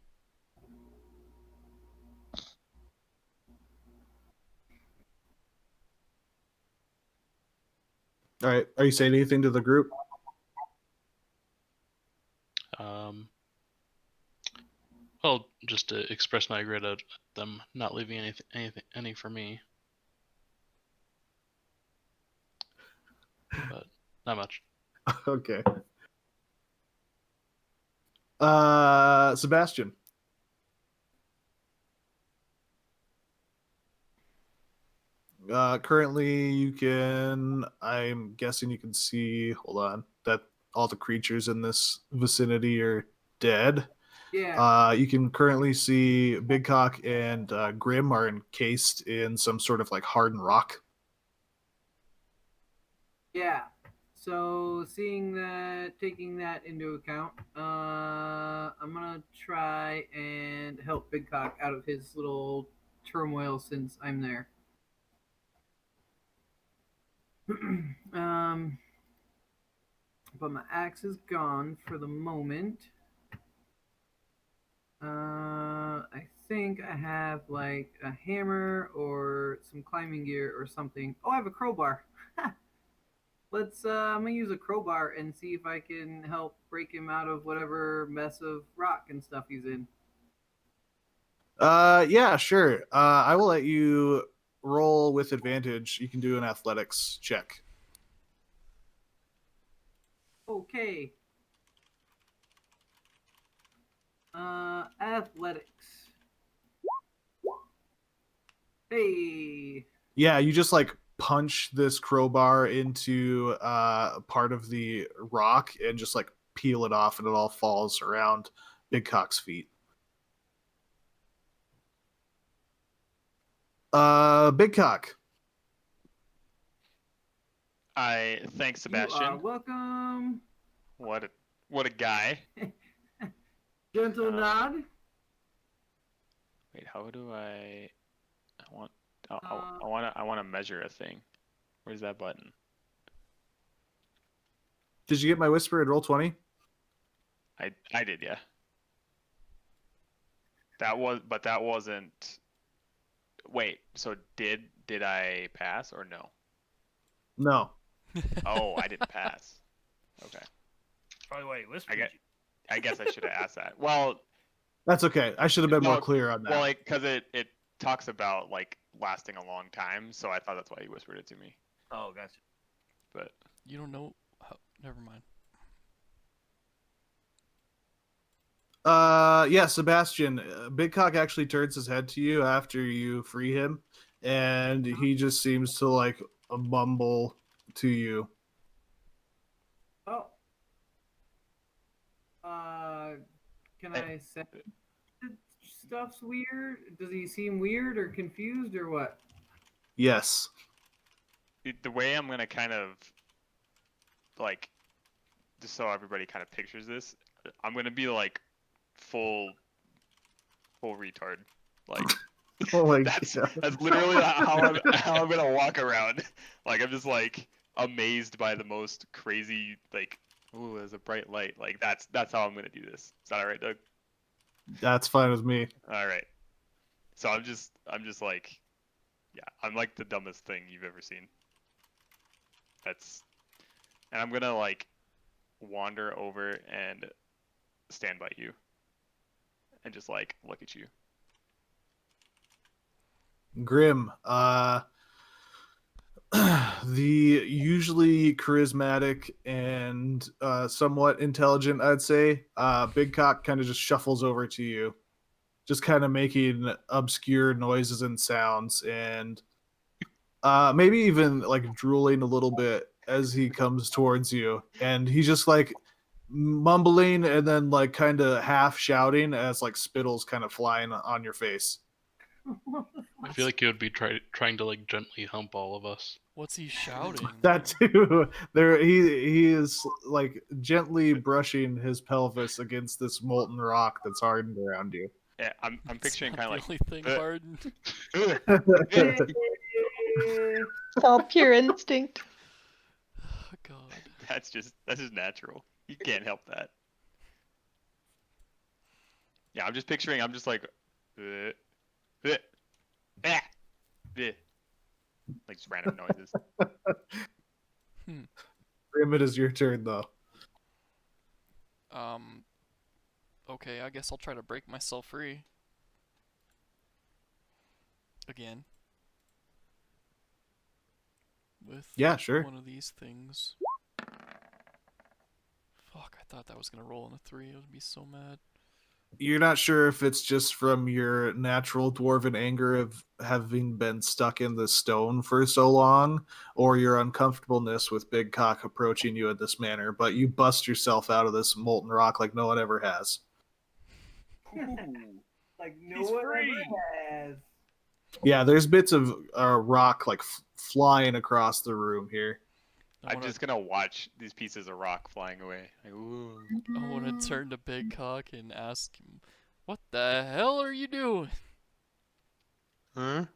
All right, are you saying anything to the group? Well, just to express my regret at them not leaving any for me. But not much. Okay. Sebastian. Currently, I'm guessing you can see, hold on, that all the creatures in this vicinity are dead. Yeah. You can currently see Big Cock and Grim are encased in some sort of like hardened rock. Yeah. So seeing that, taking that into account, I'm gonna try and help Big Cock out of his little turmoil since I'm there. um, but my axe is gone for the moment. I think I have like a hammer or some climbing gear or something. Oh, I have a crowbar. I'm gonna use a crowbar and see if I can help break him out of whatever mess of rock and stuff he's in. Yeah, sure. I will let you roll with advantage. You can do an athletics check. Okay. Athletics. Hey. Yeah, you just like punch this crowbar into part of the rock and just like peel it off, and it all falls around Big Cock's feet. Big Cock. I thank You are Sebastian. welcome. What a guy. Gentle nod. Wait, how do I want Uh, I want to measure a thing. Where's that button? Did you get my whisper and roll 20? I did, yeah. That wasn't. Wait, so did I pass or no? No. Oh, I didn't pass. Okay. Probably why he whispered. I guess I should have asked that. Well, That's okay. I should have been more well, clear on that. well, because it talks about like lasting a long time, so I thought that's why he whispered it to me. Oh, gotcha. But You don't know. How, never mind. Yeah, Sebastian, Big Cock actually turns his head to you after you free him, and he just seems to like mumble to you. oh. Can I say that stuff's weird? Does he seem weird or confused or what? Yes. the way I'm gonna kind of like, just so everybody kind of pictures this, I'm gonna be like full retard. Like Oh my that's God. literally how I'm gonna walk around. Like I'm just like amazed by the most crazy like, ooh, there's a bright light. Like that's how I'm gonna do this. Is that alright, Doug? That's fine with me. Alright. So I'm just like, yeah, I'm like the dumbest thing you've ever seen. And I'm gonna like wander over and stand by you and just like look at you. Grim, the usually charismatic and somewhat intelligent, I'd say, Big Cock kind of just shuffles over to you, just kind of making obscure noises and sounds, and maybe even like drooling a little bit as he comes towards you. And he's just like mumbling and then like kind of half shouting as like spittle's kind of flying on your face. I feel like he would be trying to like gently hump all of us. What's he shouting? That too. There, he is like gently brushing his pelvis against this molten rock that's hardened around you. Yeah, I'm It's picturing not kind of the like only thing hardened. It's all pure instinct. Oh God. that's just natural. You can't help that. Yeah, I'm just picturing. I'm just like, like just random noises. Grim, it is your turn though. Okay, I guess I'll try to break myself free. Again. With Yeah, sure. one of these things. Fuck, I thought that was gonna roll in a 3. I would be so mad. You're not sure if it's just from your natural dwarven anger of having been stuck in the stone for so long, or your uncomfortableness with Big Cock approaching you in this manner, but you bust yourself out of this molten rock like no one ever has. Like no He's one free. ever has. Yeah, there's bits of rock like flying across the room here. I'm just gonna watch these pieces of rock flying away. Like, ooh. I want to turn to Big Cock and ask him, "What the hell are you doing?" Huh?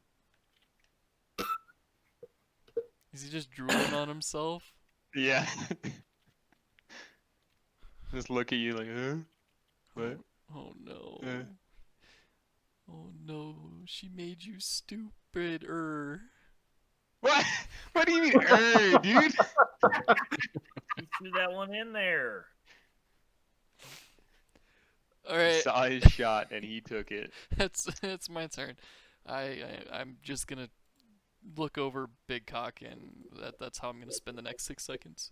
Is he just drooling on himself? Yeah. Just look at you like, huh? What? Oh no. Uh. Oh no, she made you stupider. What? What do you mean, dude? You threw that one in there. All He right, saw his shot and he took it. that's my turn. I'm just gonna look over Big Cock, and that's how I'm gonna spend the next 6 seconds.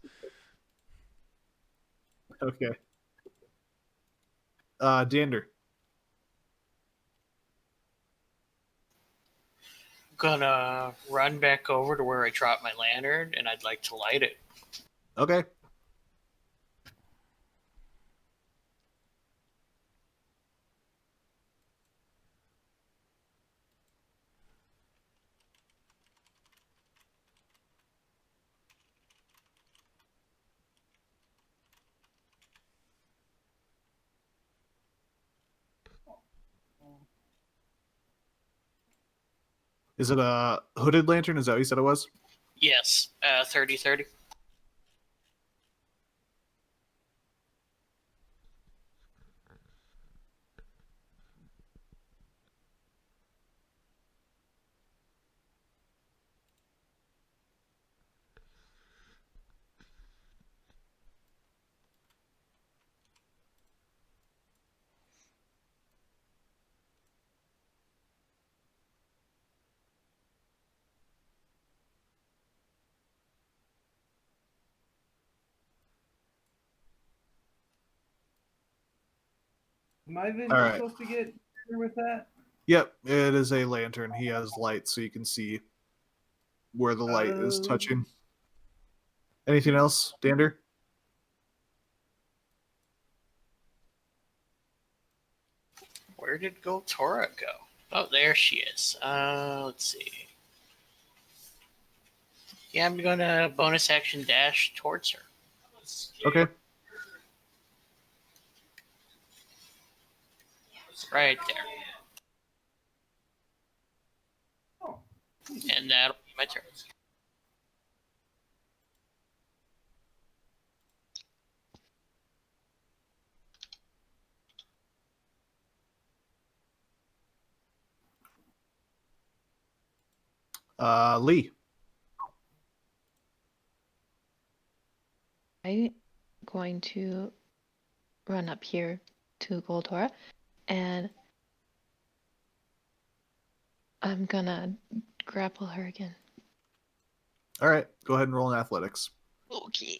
Okay. Dander. Gonna run back over to where I dropped my lantern, and I'd like to light it. Okay. Is it a hooded lantern? Is that what you said it was? Yes, 30-30. My vision All right. supposed to get better with that? Yep, it is a lantern. He has light, so you can see where the light is touching. Anything else, Dander? Where did Goltora go? Oh, there she is. Let's see. Yeah, I'm gonna bonus action dash towards her. Okay. Right there. Oh. And that'll be my turn. Lee. I'm going to run up here to Goldora, and I'm gonna grapple her again. All right, go ahead and roll in athletics. Okay.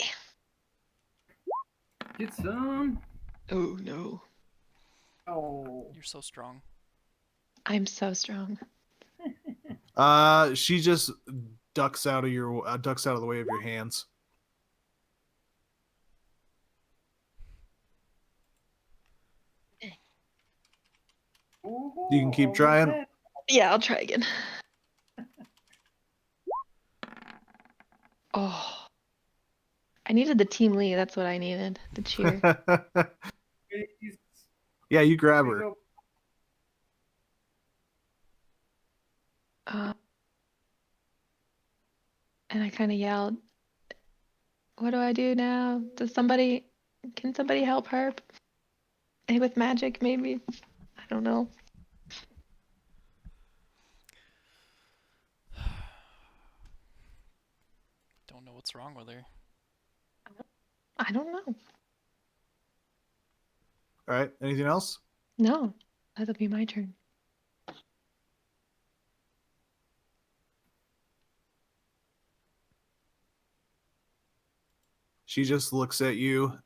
Get some. Oh no. Oh. You're so strong. I'm so strong. She just ducks out of the way of your hands. You can keep trying. Yeah, I'll try again. Oh. I needed the team lead. That's what I needed. The cheer. Yeah, you grab her. And I kind of yelled, "What do I do now? Can somebody help her? With magic, maybe? I don't know." Don't know what's wrong with her. I don't know. All right, anything else? No, that'll be my turn. She just looks at you.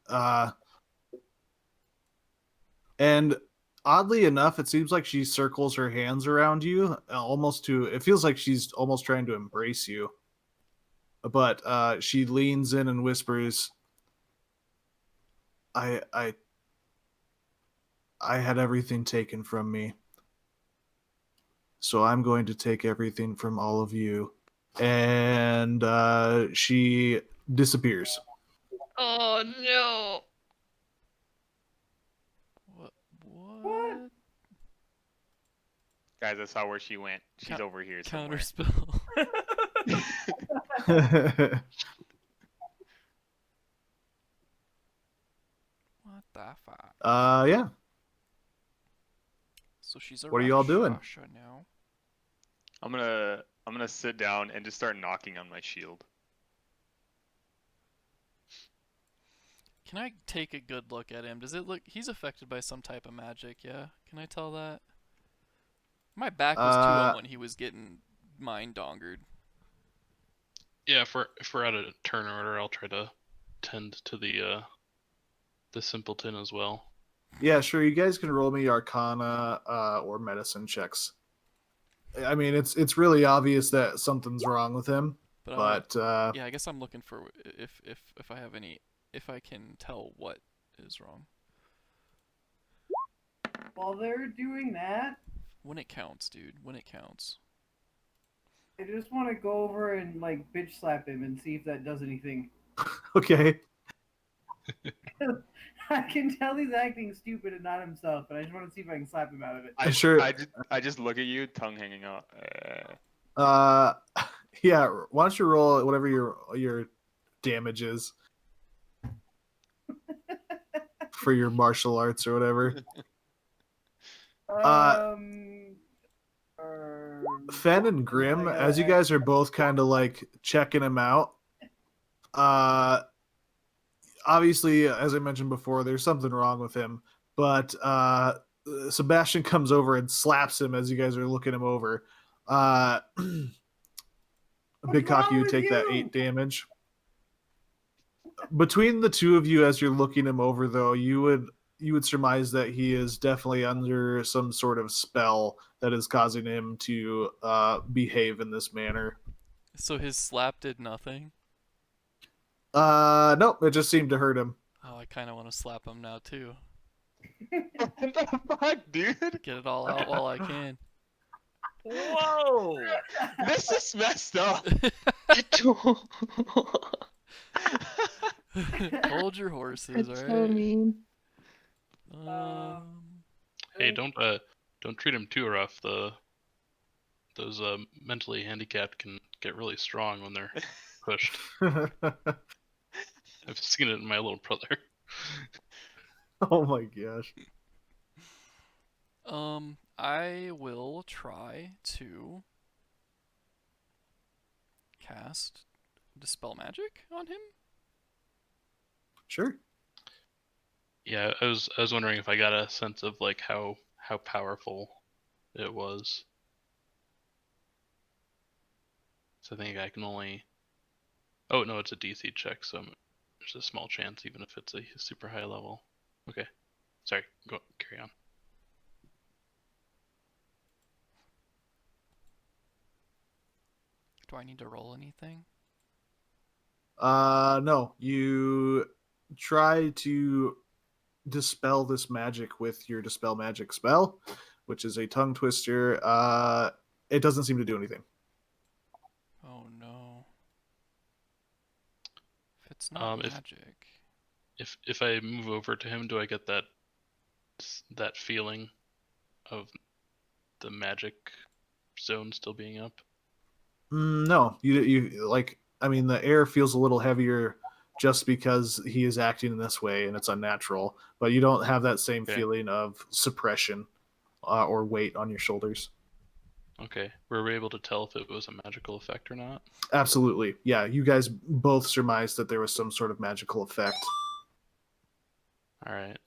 And oddly enough, it seems like she circles her hands around you, it feels like she's almost trying to embrace you. But she leans in and whispers, I I had everything taken from me. So I'm going to take everything from all of you. And she disappears. Oh no. What? Guys, I saw where she went. She's Ca- over here somewhere. Counterspell. What the fuck? Yeah. So she's a What are y'all doing? Rakshasa now. I'm gonna sit down and just start knocking on my shield. Can I take a good look at him? Does it look... He's affected by some type of magic, yeah? Can I tell that? My back was to him when he was getting mind-dongered. Yeah, if we're at a turn order, I'll try to tend to the simpleton as well. Yeah, sure. You guys can roll me Arcana or Medicine checks. I mean, it's really obvious that something's wrong with him, but Yeah, I guess I'm looking for if I have any... If I can tell what is wrong. While they're doing that, When it counts, dude. When it counts. I just want to go over and like bitch slap him and see if that does anything. okay. I can tell he's acting stupid and not himself, but I just want to see if I can slap him out of it. I just look at you, tongue hanging out. Yeah. Why don't you roll whatever your damage is for your martial arts or whatever. Fen and Grim, as you guys are both kind of like checking him out, obviously, as I mentioned before, there's something wrong with him, but Sebastian comes over and slaps him as you guys are looking him over. Big Cock, you take that 8 damage. Between the two of you, as you're looking him over, though, you would surmise that he is definitely under some sort of spell that is causing him to behave in this manner. So his slap did nothing? Nope, it just seemed to hurt him. Oh, I kind of want to slap him now, too. What the fuck, dude? Get it all out while I can. Whoa! This is messed up. Hold your horses, That's alright? so mean. Hey, don't treat him too rough. Those mentally handicapped can get really strong when they're pushed. I've seen it in my little brother. Oh my gosh. I will try to cast Dispel Magic on him. Sure. Yeah, I was wondering if I got a sense of like how powerful it was. So I think I can only... Oh no, it's a DC check, so there's a small chance even if it's a super high level. Okay. Sorry, carry on. Do I need to roll anything? No. You try to dispel this magic with your Dispel Magic spell, which is a tongue twister. It doesn't seem to do anything. Oh no. If it's not magic. If I move over to him, do I get that feeling of the magic zone still being up? No, you like. I mean, the air feels a little heavier just because he is acting in this way, and it's unnatural. But you don't have that same feeling of suppression or weight on your shoulders. Okay, were we able to tell if it was a magical effect or not? Absolutely, yeah. You guys both surmised that there was some sort of magical effect. All right.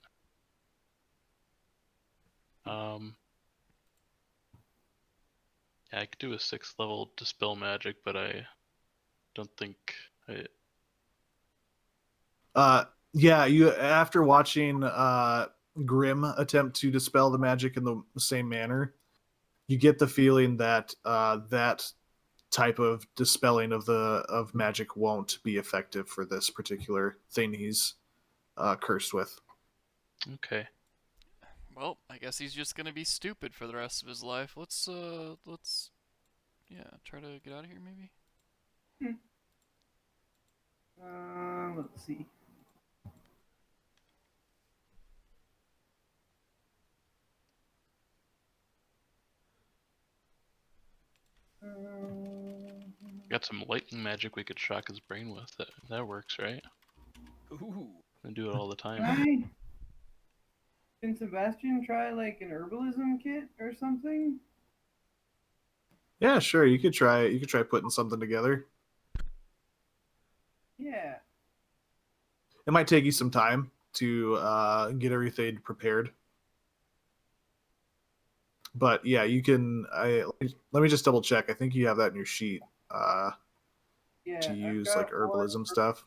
Yeah, I could do a 6th level Dispel Magic, but I don't think Yeah, you after watching Grim attempt to dispel the magic in the same manner, you get the feeling that that type of dispelling of magic won't be effective for this particular thing he's cursed with. Okay. Well, I guess he's just gonna be stupid for the rest of his life. Let's try to get out of here maybe. Let's see. Got some lightning magic we could shock his brain with. That works, right? Ooh. I do it all the time. Can Sebastian try like an herbalism kit or something? Yeah, sure. You could try putting something together. Yeah. It might take you some time to get everything prepared. But yeah, you can. Let me just double check. I think you have that in your sheet Yeah. to I've use got like herbalism stuff.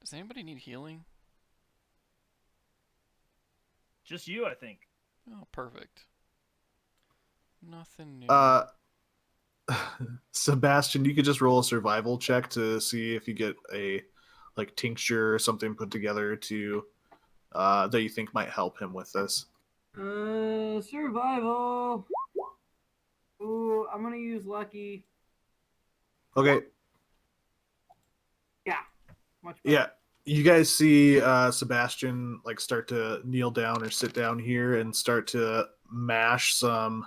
Does anybody need healing? Just you, I think. Oh, perfect. Nothing new. Sebastian, you could just roll a survival check to see if you get a like tincture or something put together to that you think might help him with this. Survival. Ooh, I'm gonna use lucky. Okay. Yeah. Much better. Yeah. You guys see Sebastian like start to kneel down or sit down here and start to mash some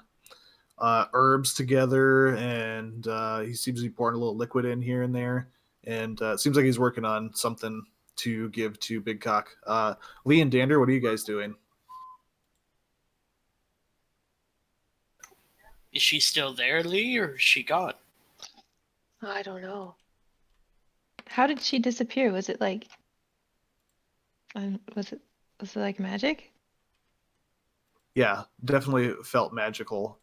herbs together, and he seems to be pouring a little liquid in here and there, and it seems like he's working on something to give to Big Cock. Lee and Dander, what are you guys doing? Is she still there, Lee, or is she gone? I don't know. How did she disappear? Was it like was it like magic? Yeah, definitely felt magical.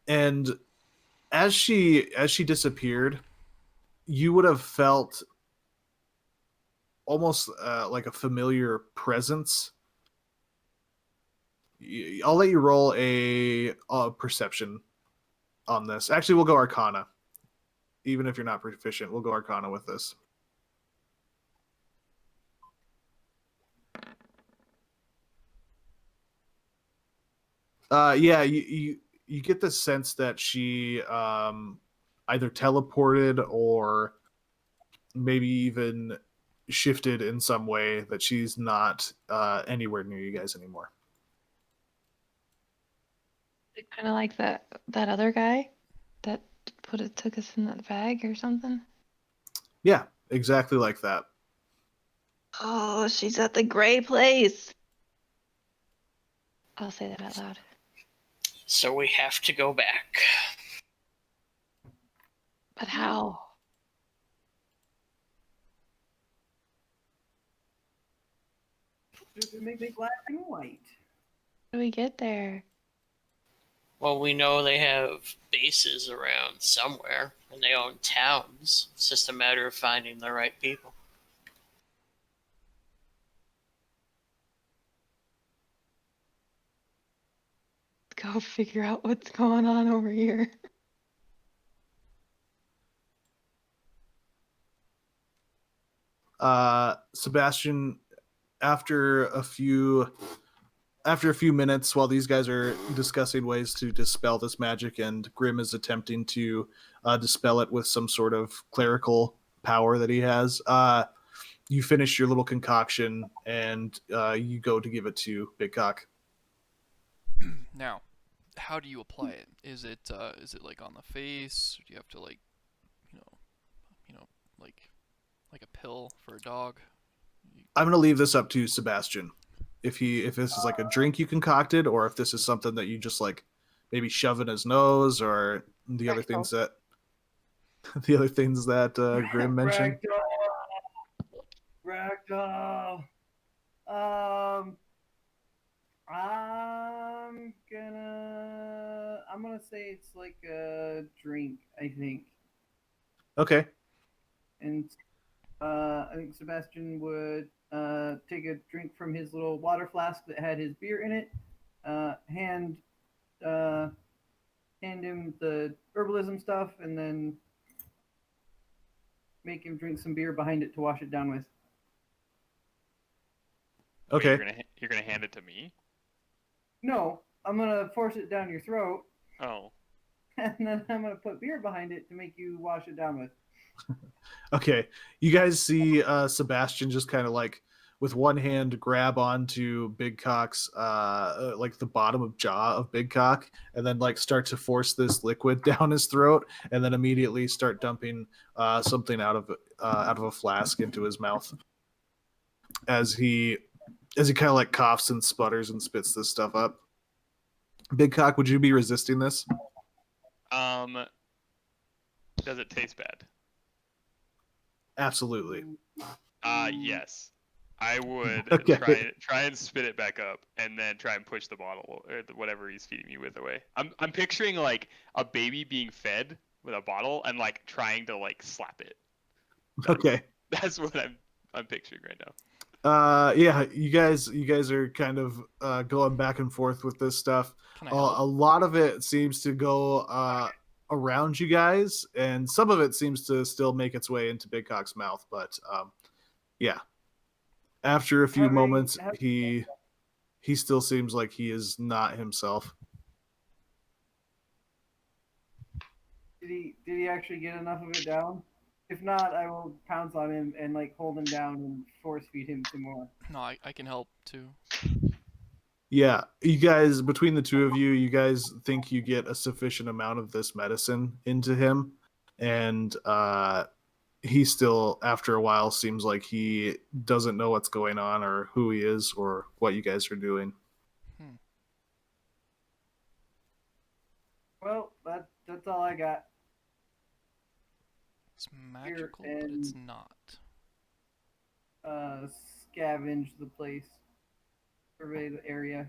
And as she disappeared, you would have felt almost like a familiar presence. I'll let you roll a perception on this. Actually, we'll go Arcana. Even if you're not proficient, we'll go Arcana with this. Yeah, you get the sense that she either teleported or maybe even shifted in some way, that she's not anywhere near you guys anymore. Kind of like that other guy that took us in that bag or something. Yeah, exactly like that. Oh, she's at the gray place. I'll say that out loud. So we have to go back. But how? Just make black and white. How do we get there? Well, we know they have bases around somewhere, and they own towns. It's just a matter of finding the right people. Let's go figure out what's going on over here. Sebastian, after a few minutes, while these guys are discussing ways to dispel this magic, and Grim is attempting to dispel it with some sort of clerical power that he has, you finish your little concoction and you go to give it to Big Cock. Now, how do you apply it? Is it like on the face? Do you have to like, like a pill for a dog? I'm gonna leave this up to Sebastian. If this is like a drink you concocted, or if this is something that you just like maybe shove in his nose, or the other things that Grim mentioned. Ragdoll. I'm gonna say it's like a drink, I think. Okay. And I think Sebastian would take a drink from his little water flask that had his beer in it, hand him the herbalism stuff, and then make him drink some beer behind it to wash it down with. Wait, Okay. you're gonna hand it to me? No, I'm gonna force it down your throat, Oh. and then I'm gonna put beer behind it to make you wash it down with. Okay. You guys see Sebastian just kind of like with one hand grab onto Big Cock's like the bottom of jaw of Big Cock, and then like start to force this liquid down his throat, and then immediately start dumping something out of a flask into his mouth as he kind of like coughs and sputters and spits this stuff up. Big Cock, would you be resisting this? Does it taste bad? Absolutely. Yes. I would Okay. try and spit it back up, and then try and push the bottle or whatever he's feeding me with away. I'm picturing like a baby being fed with a bottle and like trying to like slap it. Okay. That's what I'm picturing right now. Yeah, you guys are kind of going back and forth with this stuff. Can I help? A lot of it seems to go around you guys, and some of it seems to still make its way into Big Cock's mouth. But yeah, after a few moments, he still seems like he is not himself. Did he actually get enough of it down? If not, I will pounce on him and like hold him down and force feed him some more. No, I can help too. Yeah, you guys, between the two of you, you guys think you get a sufficient amount of this medicine into him, and he still, after a while, seems like he doesn't know what's going on or who he is or what you guys are doing. Well, that's all I got. It's magical, but it's not. Scavenge the place. Survey the area.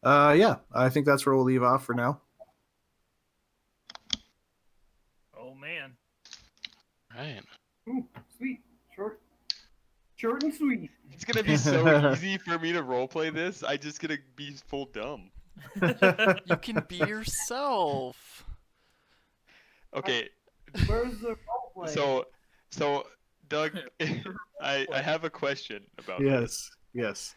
Yeah, I think that's where we'll leave off for now. Oh man. Right. Ooh, sweet. Short and sweet. It's gonna be so easy for me to roleplay this. I just gonna be full dumb. You can be yourself. Okay. Where's the roleplay? So Doug, I have a question about this. Yes.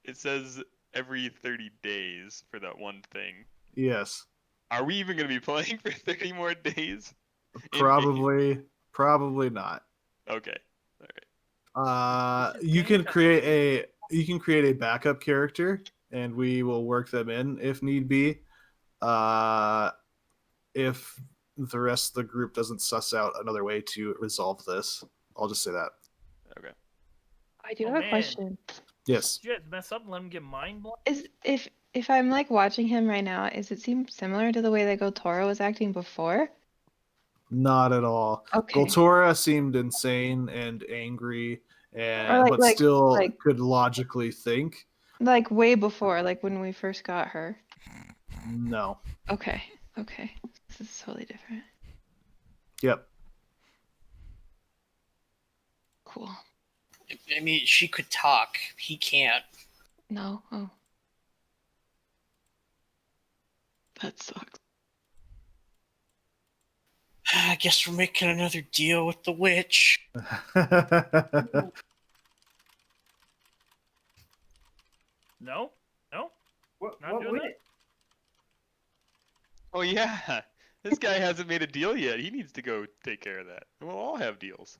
It says every 30 days for that one thing. Yes. Are we even gonna be playing for 30 more days? Probably not. Okay. All right. You can create a backup character, and we will work them in if need be. If the rest of the group doesn't suss out another way to resolve this, I'll just say that. Okay. I do have a question. Yes. Did you guys mess up and let him get mind blown? Is if I'm like watching him right now, is it seem similar to the way that Gotoro was acting before? Not at all. Okay. Goltora seemed insane and angry, and Or but still could logically think. Like way before, like when we first got her. No. Okay. This is totally different. Yep. Cool. I mean, she could talk. He can't. No. Oh. That sucks. I guess we're making another deal with the witch. No? What doing witch? that? Oh yeah. This guy hasn't made a deal yet. He needs to go take care of that. And we'll all have deals.